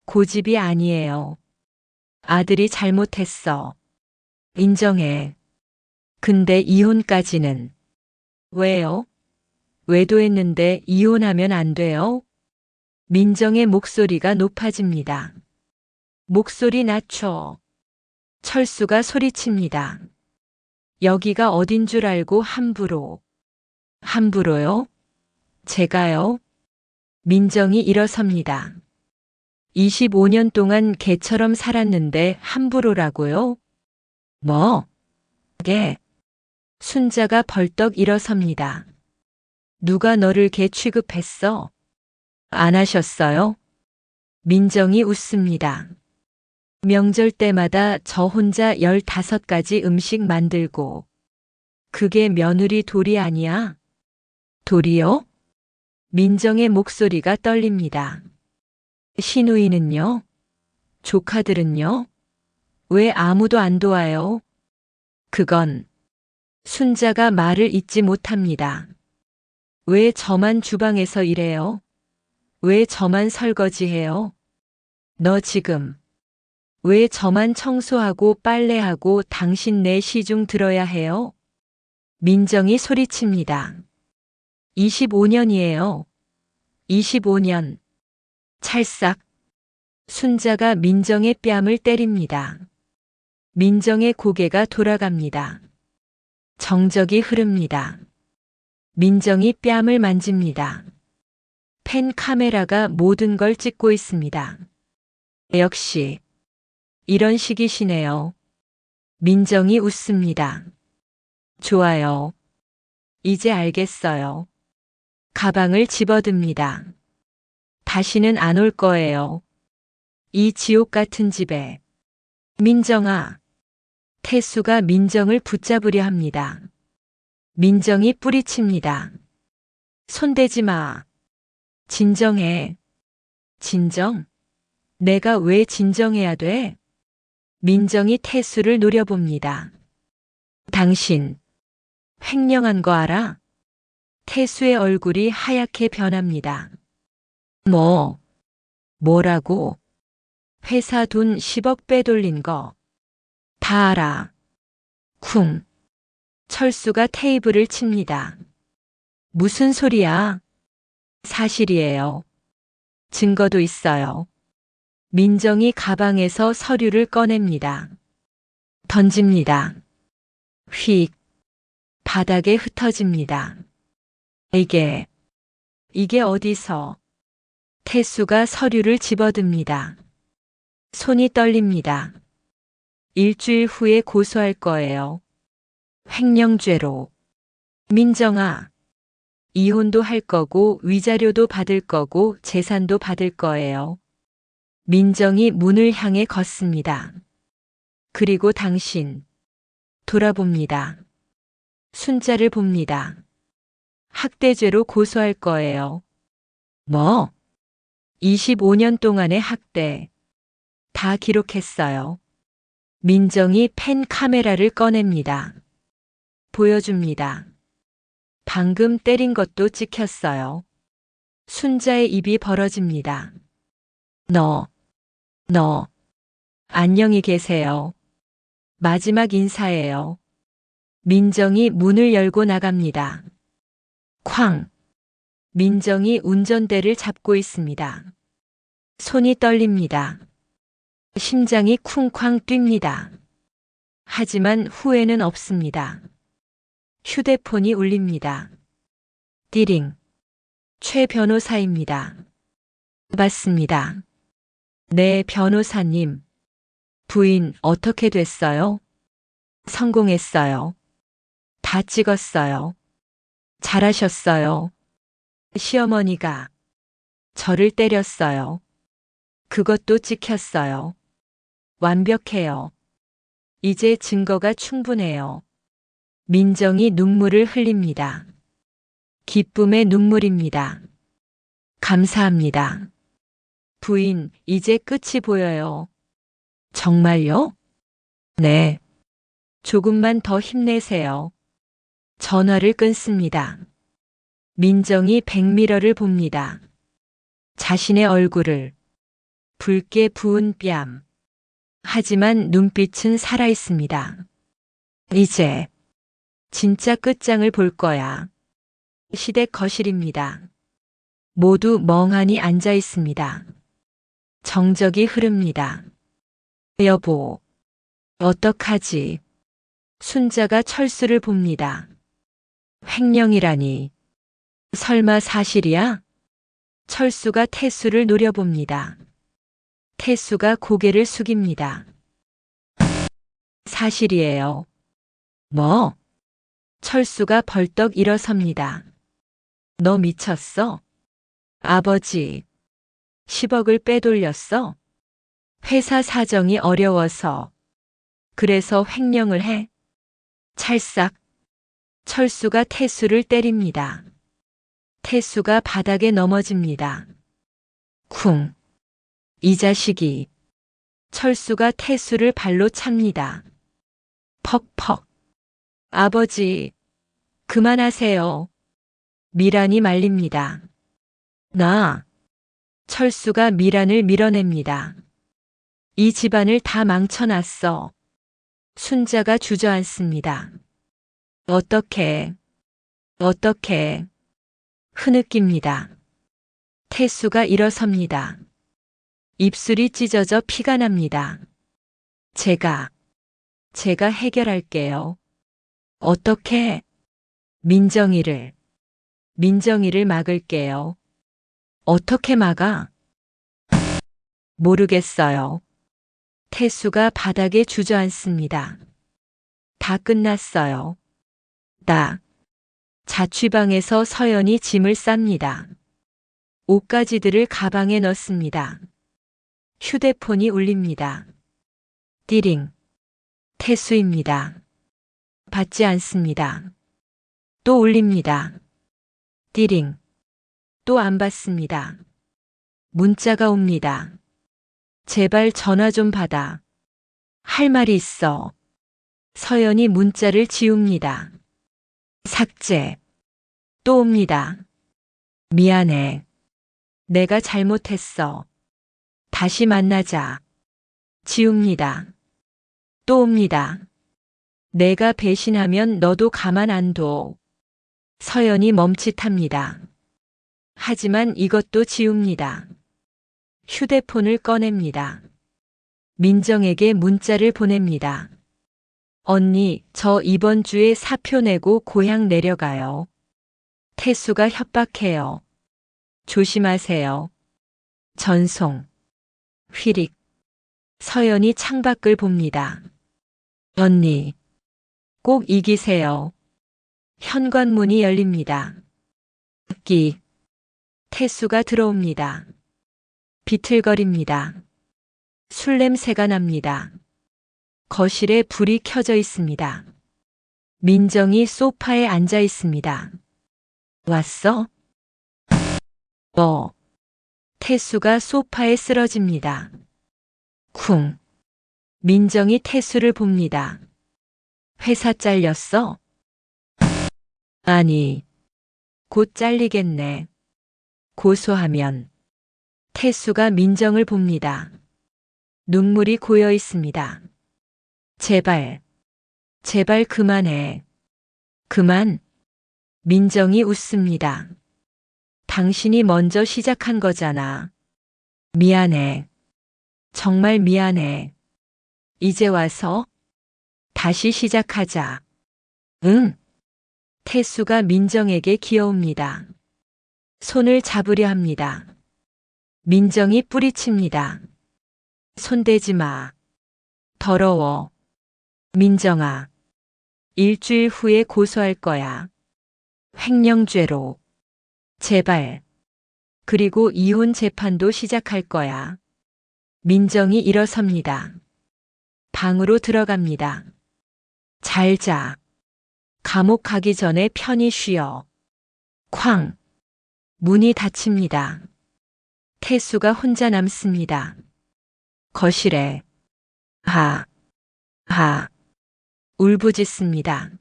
고집이 아니에요. 아들이 잘못했어. 인정해. 근데 이혼까지는. 왜요? 외도했는데 이혼하면 안 돼요? 민정의 목소리가 높아집니다. 목소리 낮춰. 철수가 소리칩니다. 여기가 어딘 줄 알고 함부로. 함부로요? 제가요? 민정이 일어섭니다. 25년 동안 개처럼 살았는데 함부로라고요? 뭐? 개. 순자가 벌떡 일어섭니다. 누가 너를 개 취급했어? 안 하셨어요? 민정이 웃습니다. 명절 때마다 저 혼자 15가지 음식 만들고 그게 며느리 돌이 아니야? 돌이요? 민정의 목소리가 떨립니다. 시누이는요? 조카들은요? 왜 아무도 안 도와요? 그건 순자가 말을 잇지 못합니다. 왜 저만 주방에서 일해요? 왜 저만 설거지해요? 너 지금 왜 저만 청소하고 빨래하고 당신 내 시중 들어야 해요? 민정이 소리칩니다. 25년이에요. 25년. 찰싹. 순자가 민정의 뺨을 때립니다. 민정의 고개가 돌아갑니다. 정적이 흐릅니다. 민정이 뺨을 만집니다. 펜 카메라가 모든 걸 찍고 있습니다. 역시 이런 식이시네요. 민정이 웃습니다. 좋아요. 이제 알겠어요. 가방을 집어듭니다. 다시는 안 올 거예요. 이 지옥 같은 집에. 민정아. 태수가 민정을 붙잡으려 합니다. 민정이 뿌리칩니다. 손대지 마. 진정해. 진정? 내가 왜 진정해야 돼? 민정이 태수를 노려봅니다. 당신, 횡령한 거 알아? 태수의 얼굴이 하얗게 변합니다. 뭐라고? 회사 돈 10억 빼돌린 거. 다 알아. 쿵. 철수가 테이블을 칩니다. 무슨 소리야? 사실이에요. 증거도 있어요. 민정이 가방에서 서류를 꺼냅니다. 던집니다. 휙. 바닥에 흩어집니다. 이게 어디서? 태수가 서류를 집어듭니다. 손이 떨립니다. 일주일 후에 고소할 거예요. 횡령죄로. 민정아. 이혼도 할 거고 위자료도 받을 거고 재산도 받을 거예요. 민정이 문을 향해 걷습니다. 그리고 당신. 돌아봅니다. 순자를 봅니다. 학대죄로 고소할 거예요. 25년 동안의 학대. 다 기록했어요. 민정이 펜 카메라를 꺼냅니다. 보여줍니다. 방금 때린 것도 찍혔어요. 순자의 입이 벌어집니다. 너. 안녕히 계세요. 마지막 인사예요. 민정이 문을 열고 나갑니다. 쾅. 민정이 운전대를 잡고 있습니다. 손이 떨립니다. 심장이 쿵쾅 뜁니다. 하지만 후회는 없습니다. 휴대폰이 울립니다. 띠링. 최 변호사입니다. 맞습니다. 네, 변호사님. 부인 어떻게 됐어요? 성공했어요. 다 찍었어요. 잘하셨어요. 시어머니가 저를 때렸어요. 그것도 찍혔어요. 완벽해요. 이제 증거가 충분해요. 민정이 눈물을 흘립니다. 기쁨의 눈물입니다. 감사합니다. 부인, 이제 끝이 보여요. 정말요? 네. 조금만 더 힘내세요. 전화를 끊습니다. 민정이 백미러를 봅니다. 자신의 얼굴을. 붉게 부은 뺨. 하지만 눈빛은 살아있습니다. 이제 진짜 끝장을 볼 거야. 시댁 거실입니다. 모두 멍하니 앉아 있습니다. 정적이 흐릅니다. 여보, 어떡하지? 순자가 철수를 봅니다. 횡령이라니. 설마 사실이야? 철수가 태수를 노려봅니다. 태수가 고개를 숙입니다. 사실이에요. 뭐? 철수가 벌떡 일어섭니다. 너 미쳤어? 아버지, 10억을 빼돌렸어? 회사 사정이 어려워서. 그래서 횡령을 해? 찰싹. 철수가 태수를 때립니다. 태수가 바닥에 넘어집니다. 쿵. 이 자식이. 철수가 태수를 발로 찹니다. 퍽퍽. 아버지, 그만하세요. 미란이 말립니다. 나. 철수가 미란을 밀어냅니다. 이 집안을 다 망쳐놨어. 순자가 주저앉습니다. 어떻게 흐느낍니다. 태수가 일어섭니다. 입술이 찢어져 피가 납니다. 제가 해결할게요. 어떻게? 민정이를 막을게요. 어떻게 막아? 모르겠어요. 태수가 바닥에 주저앉습니다. 다 끝났어요. 자취방에서 서연이 짐을 쌉니다. 옷가지들을 가방에 넣습니다. 휴대폰이 울립니다. 띠링. 태수입니다. 받지 않습니다. 또 울립니다. 띠링. 또 안 받습니다. 문자가 옵니다. 제발 전화 좀 받아. 할 말이 있어. 서연이 문자를 지웁니다. 삭제. 또 옵니다. 미안해. 내가 잘못했어. 다시 만나자. 지웁니다. 또 옵니다. 내가 배신하면 너도 가만 안 둬. 서연이 멈칫합니다. 하지만 이것도 지웁니다. 휴대폰을 꺼냅니다. 민정에게 문자를 보냅니다. 언니, 저 이번 주에 사표 내고 고향 내려가요. 태수가 협박해요. 조심하세요. 전송. 휘릭. 서연이 창밖을 봅니다. 언니, 꼭 이기세요. 현관문이 열립니다. 태수가 들어옵니다. 비틀거립니다. 술 냄새가 납니다. 거실에 불이 켜져 있습니다. 민정이 소파에 앉아 있습니다. 왔어? 태수가 소파에 쓰러집니다. 쿵. 민정이 태수를 봅니다. 회사 잘렸어? 아니, 곧 잘리겠네. 고소하면. 태수가 민정을 봅니다. 눈물이 고여 있습니다. 제발 그만해. 그만. 민정이 웃습니다. 당신이 먼저 시작한 거잖아. 미안해. 정말 미안해. 이제 와서 다시 시작하자. 응. 태수가 민정에게 기어옵니다. 손을 잡으려 합니다. 민정이 뿌리칩니다. 손대지 마. 더러워. 민정아. 일주일 후에 고소할 거야. 횡령죄로. 제발. 그리고 이혼 재판도 시작할 거야. 민정이 일어섭니다. 방으로 들어갑니다. 잘 자. 감옥 가기 전에 편히 쉬어. 쾅. 문이 닫힙니다. 태수가 혼자 남습니다. 거실에. 울부짖습니다.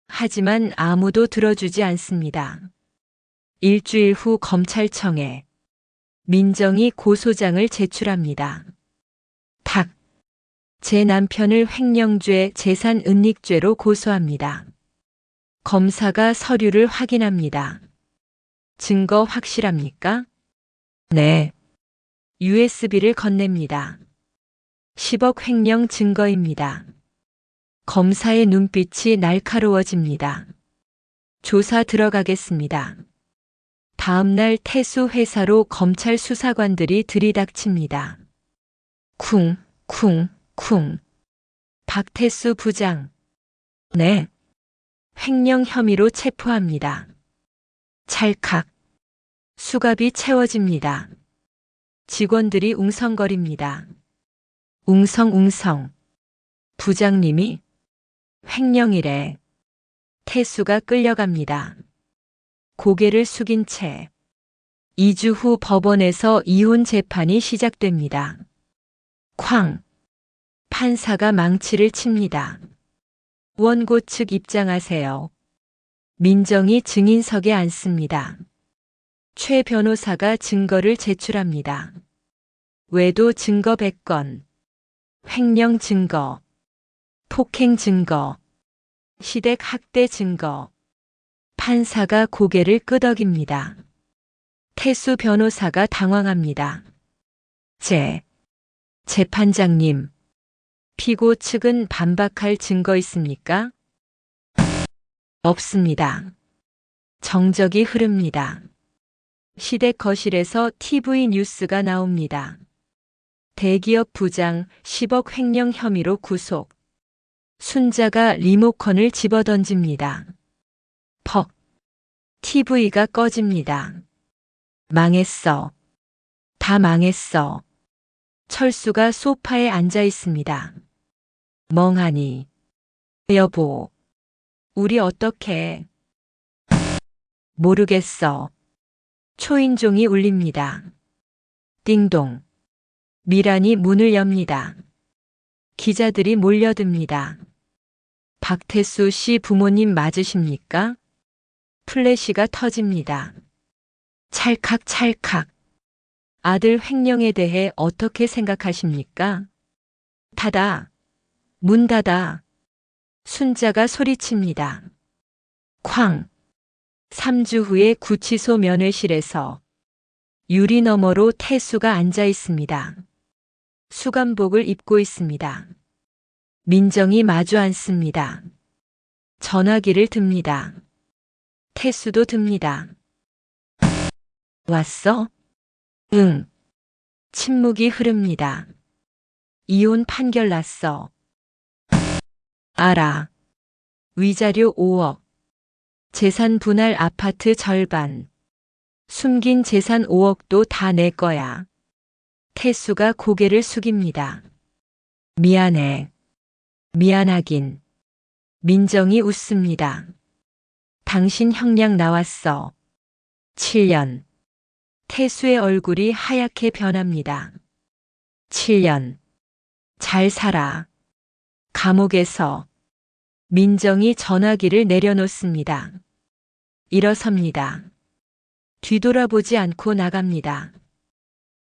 하지만 아무도 들어주지 않습니다. 일주일 후 검찰청에 민정이 고소장을 제출합니다. 제 남편을 횡령죄, 재산 은닉죄로 고소합니다. 검사가 서류를 확인합니다. 증거 확실합니까? 네. USB를 건넵니다. 10억 횡령 증거입니다. 검사의 눈빛이 날카로워집니다. 조사 들어가겠습니다. 다음 날 태수 회사로 검찰 수사관들이 들이닥칩니다. 쿵. 박태수 부장. 네. 횡령 혐의로 체포합니다. 찰칵. 수갑이 채워집니다. 직원들이 웅성거립니다. 웅성. 부장님이 횡령이래. 태수가 끌려갑니다. 고개를 숙인 채 2주 후 법원에서 이혼 재판이 시작됩니다. 쾅! 판사가 망치를 칩니다. 원고 측 입장하세요. 민정이 증인석에 앉습니다. 최 변호사가 증거를 제출합니다. 외도 증거 100건, 횡령 증거, 폭행 증거, 시댁 학대 증거. 판사가 고개를 끄덕입니다. 태수 변호사가 당황합니다. 재판장님, 피고 측은 반박할 증거 있습니까? 없습니다. 정적이 흐릅니다. 시댁 거실에서 TV 뉴스가 나옵니다. 대기업 부장 10억 횡령 혐의로 구속. 순자가 리모컨을 집어던집니다. 퍽. TV가 꺼집니다. 망했어. 다 망했어. 철수가 소파에 앉아 있습니다. 멍하니. 여보, 우리 어떡해? 모르겠어. 초인종이 울립니다. 띵동. 미란이 문을 엽니다. 기자들이 몰려듭니다. 박태수 씨 부모님 맞으십니까? 플래시가 터집니다. 찰칵찰칵. 아들 횡령에 대해 어떻게 생각하십니까? 닫아. 문 닫아. 순자가 소리칩니다. 쾅. 3주 후에 구치소 면회실에서 유리 너머로 태수가 앉아 있습니다. 수감복을 입고 있습니다. 민정이 마주 앉습니다. 전화기를 듭니다. 태수도 듭니다. 왔어? 응. 침묵이 흐릅니다. 이혼 판결 났어. 알아. 위자료 5억. 재산 분할 아파트 절반. 숨긴 재산 5억도 다 내 거야. 태수가 고개를 숙입니다. 미안해. 미안하긴. 민정이 웃습니다. 당신 형량 나왔어. 7년. 태수의 얼굴이 하얗게 변합니다. 7년. 잘 살아. 감옥에서. 민정이 전화기를 내려놓습니다. 일어섭니다. 뒤돌아보지 않고 나갑니다.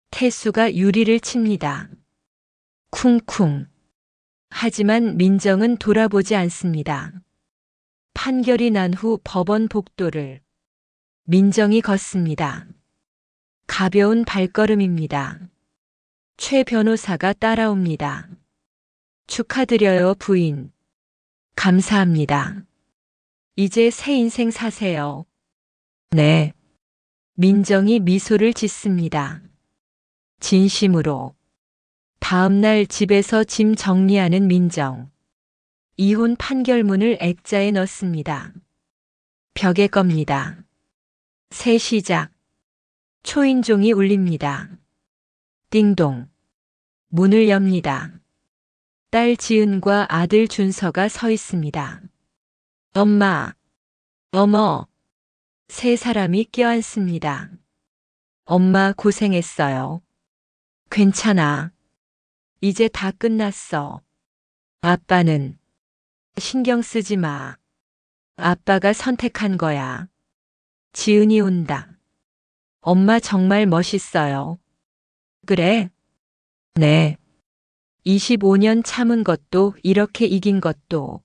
태수가 유리를 칩니다. 쿵쿵. 하지만 민정은 돌아보지 않습니다. 판결이 난 후 법원 복도를 민정이 걷습니다. 가벼운 발걸음입니다. 최 변호사가 따라옵니다. 축하드려요, 부인. 감사합니다. 이제 새 인생 사세요. 네. 민정이 미소를 짓습니다. 진심으로. 다음 날 집에서 짐 정리하는 민정. 이혼 판결문을 액자에 넣습니다. 벽에 겁니다. 새 시작. 초인종이 울립니다. 띵동. 문을 엽니다. 딸 지은과 아들 준서가 서 있습니다. 엄마. 어머. 세 사람이 껴안습니다. 엄마 고생했어요. 괜찮아. 이제 다 끝났어. 아빠는 신경 쓰지 마. 아빠가 선택한 거야. 지은이 온다. 엄마 정말 멋있어요. 그래? 네. 25년 참은 것도 이렇게 이긴 것도.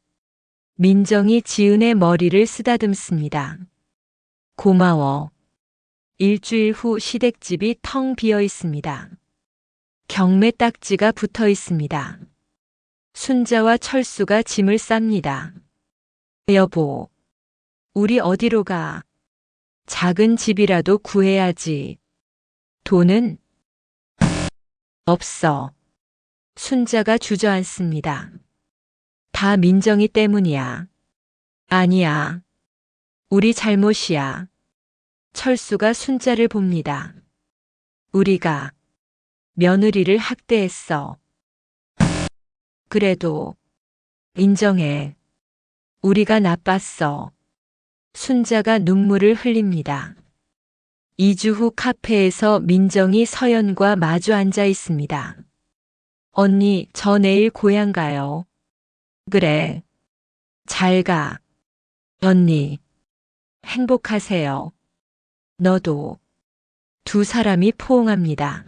민정이 지은의 머리를 쓰다듬습니다. 고마워. 일주일 후 시댁집이 텅 비어 있습니다. 경매 딱지가 붙어 있습니다. 순자와 철수가 짐을 쌉니다. 여보, 우리 어디로 가? 작은 집이라도 구해야지. 돈은? 없어. 순자가 주저앉습니다. 다 민정이 때문이야. 아니야. 우리 잘못이야. 철수가 순자를 봅니다. 우리가 며느리를 학대했어. 그래도 인정해. 우리가 나빴어. 순자가 눈물을 흘립니다. 2주 후 카페에서 민정이 서연과 마주 앉아 있습니다. 언니, 저 내일 고향 가요. 그래. 잘 가. 언니. 행복하세요. 너도. 두 사람이 포옹합니다.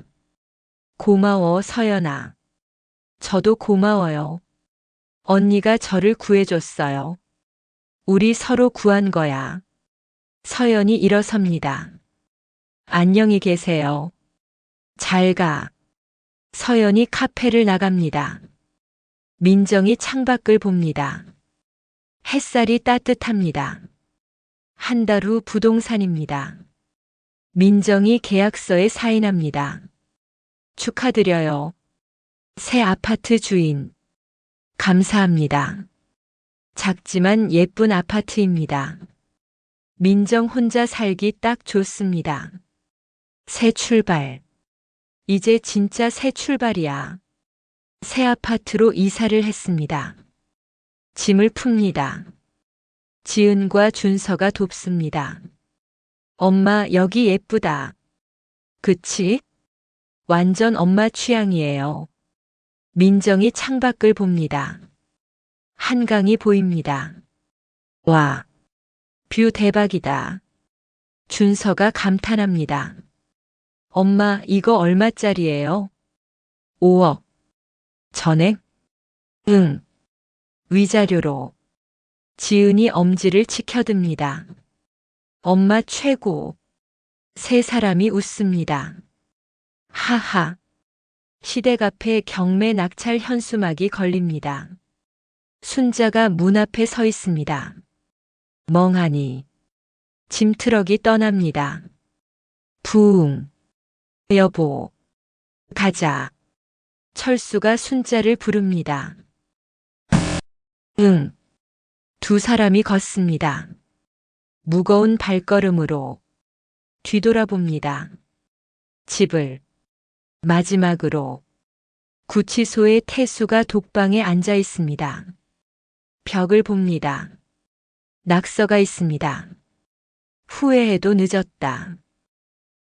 고마워, 서연아. 저도 고마워요. 언니가 저를 구해줬어요. 우리 서로 구한 거야. 서연이 일어섭니다. 안녕히 계세요. 잘 가. 서연이 카페를 나갑니다. 민정이 창밖을 봅니다. 햇살이 따뜻합니다. 한 달 후 부동산입니다. 민정이 계약서에 사인합니다. 축하드려요. 새 아파트 주인. 감사합니다. 작지만 예쁜 아파트입니다. 민정 혼자 살기 딱 좋습니다. 새 출발. 이제 진짜 새 출발이야. 새 아파트로 이사를 했습니다. 짐을 풉니다. 지은과 준서가 돕습니다. 엄마, 여기 예쁘다. 그치? 완전 엄마 취향이에요. 민정이 창밖을 봅니다. 한강이 보입니다. 와, 뷰 대박이다. 준서가 감탄합니다. 엄마, 이거 얼마짜리예요? 5억. 전액? 응. 위자료로. 지은이 엄지를 치켜듭니다. 엄마 최고. 세 사람이 웃습니다. 하하. 시댁 앞에 경매 낙찰 현수막이 걸립니다. 순자가 문 앞에 서 있습니다. 멍하니. 짐트럭이 떠납니다. 부웅. 여보. 가자. 철수가 순자를 부릅니다. 응. 두 사람이 걷습니다. 무거운 발걸음으로 뒤돌아봅니다. 집을. 마지막으로 구치소의 태수가 독방에 앉아 있습니다. 벽을 봅니다. 낙서가 있습니다. 후회해도 늦었다.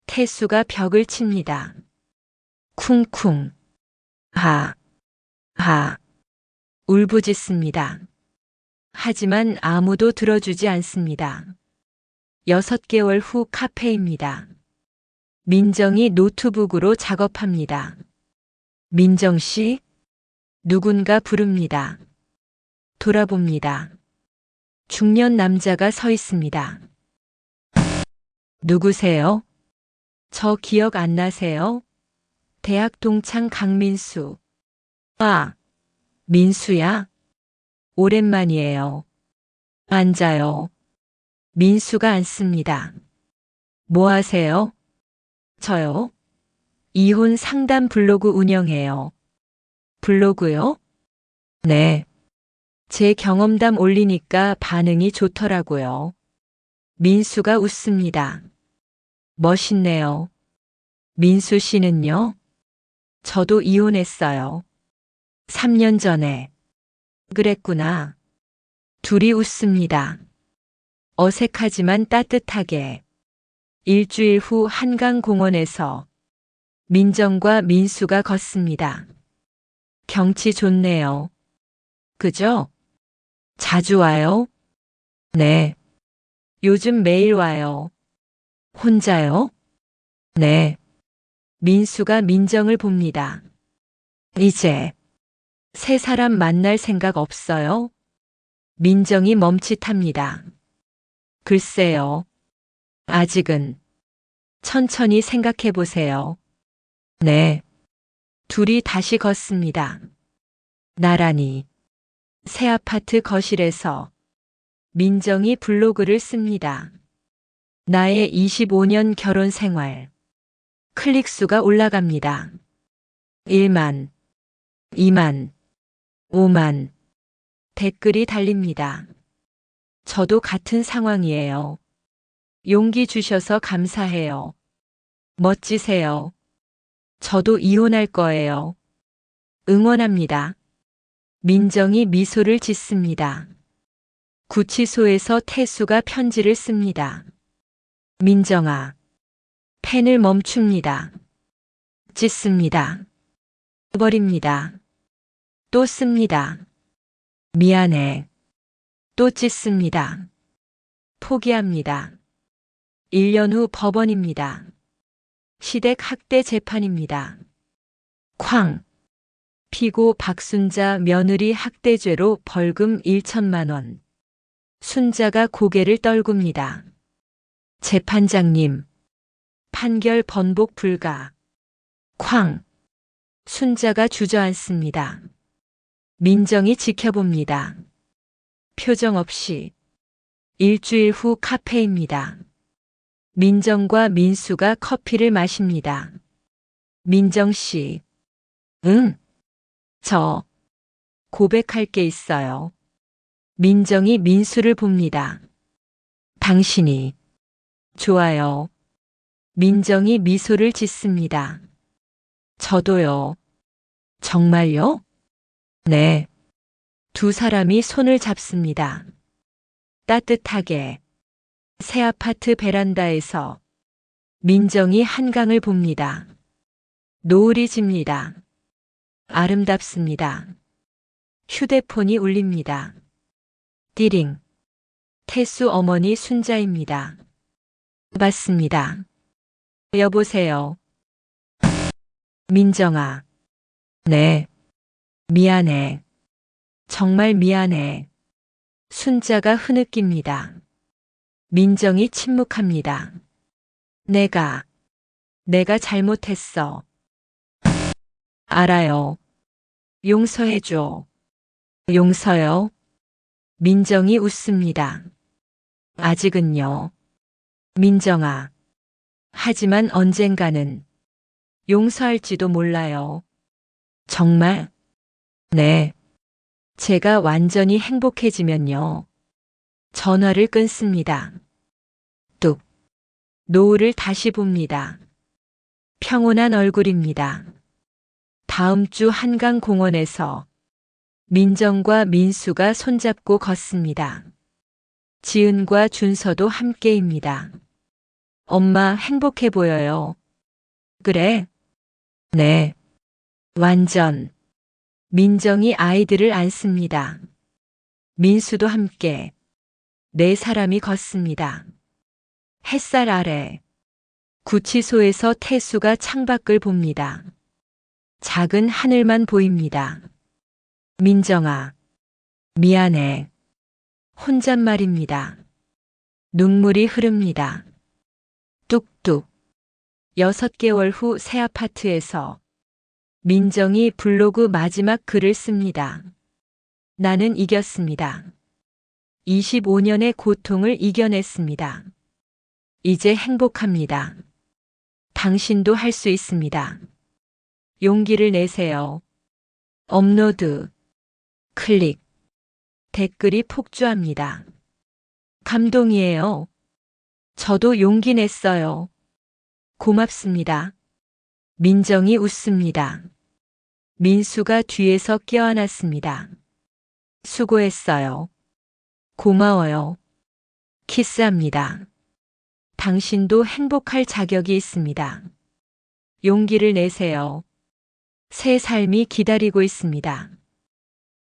태수가 벽을 칩니다. 쿵쿵. 하. 하. 울부짖습니다. 하지만 아무도 들어주지 않습니다. 6개월 후 카페입니다. 민정이 노트북으로 작업합니다. 민정 씨? 누군가 부릅니다. 돌아봅니다. 중년 남자가 서 있습니다. 누구세요? 저 기억 안 나세요? 대학 동창 강민수. 아, 민수야? 오랜만이에요. 앉아요. 민수가 앉습니다. 뭐 하세요? 저요? 이혼 상담 블로그 운영해요. 블로그요? 네. 제 경험담 올리니까 반응이 좋더라고요. 민수가 웃습니다. 멋있네요. 민수 씨는요? 저도 이혼했어요. 3년 전에. 그랬구나. 둘이 웃습니다. 어색하지만 따뜻하게. 일주일 후 한강공원에서 민정과 민수가 걷습니다. 경치 좋네요. 그죠? 자주 와요? 네. 요즘 매일 와요. 혼자요? 네. 민수가 민정을 봅니다. 이제 세 사람 만날 생각 없어요? 민정이 멈칫합니다. 글쎄요. 아직은. 천천히 생각해 보세요. 네. 둘이 다시 걷습니다. 나란히. 새 아파트 거실에서 민정이 블로그를 씁니다. 나의 25년 결혼 생활. 클릭수가 올라갑니다. 1만, 2만, 5만. 댓글이 달립니다. 저도 같은 상황이에요. 용기 주셔서 감사해요. 멋지세요. 저도 이혼할 거예요. 응원합니다. 민정이 미소를 짓습니다. 구치소에서 태수가 편지를 씁니다. 민정아, 펜을 멈춥니다. 찢습니다. 버립니다. 또 씁니다. 미안해. 또 찢습니다. 포기합니다. 1년 후 법원입니다. 시댁 학대 재판입니다. 쾅. 피고 박순자 며느리 학대죄로 벌금 1천만 원. 순자가 고개를 떨굽니다. 재판장님, 판결 번복 불가. 쾅. 순자가 주저앉습니다. 민정이 지켜봅니다. 표정 없이. 일주일 후 카페입니다. 민정과 민수가 커피를 마십니다. 민정 씨. 응. 저 고백할 게 있어요. 민정이 민수를 봅니다. 당신이 좋아요. 민정이 미소를 짓습니다. 저도요. 정말요? 네. 두 사람이 손을 잡습니다. 따뜻하게. 새 아파트 베란다에서 민정이 한강을 봅니다. 노을이 집니다. 아름답습니다. 휴대폰이 울립니다. 띠링. 태수 어머니 순자입니다. 맞습니다. 여보세요. 민정아. 네. 미안해. 정말 미안해. 순자가 흐느낍니다. 민정이 침묵합니다. 내가 잘못했어. 알아요. 용서해줘. 용서요? 민정이 웃습니다. 아직은요. 민정아. 하지만 언젠가는 용서할지도 몰라요. 정말? 네. 제가 완전히 행복해지면요. 전화를 끊습니다. 뚝. 노을을 다시 봅니다. 평온한 얼굴입니다. 다음 주 한강공원에서 민정과 민수가 손잡고 걷습니다. 지은과 준서도 함께입니다. 엄마 행복해 보여요. 그래? 네. 완전. 민정이 아이들을 안습니다. 민수도 함께. 네 사람이 걷습니다. 햇살 아래. 구치소에서 태수가 창밖을 봅니다. 작은 하늘만 보입니다. 민정아. 미안해. 혼잣말입니다. 눈물이 흐릅니다. 뚝뚝. 6개월 후 새 아파트에서 민정이 블로그 마지막 글을 씁니다. 나는 이겼습니다. 25년의 고통을 이겨냈습니다. 이제 행복합니다. 당신도 할 수 있습니다. 용기를 내세요. 업로드. 클릭. 댓글이 폭주합니다. 감동이에요. 저도 용기 냈어요. 고맙습니다. 민정이 웃습니다. 민수가 뒤에서 껴안았습니다. 수고했어요. 고마워요. 키스합니다. 당신도 행복할 자격이 있습니다. 용기를 내세요. 새 삶이 기다리고 있습니다.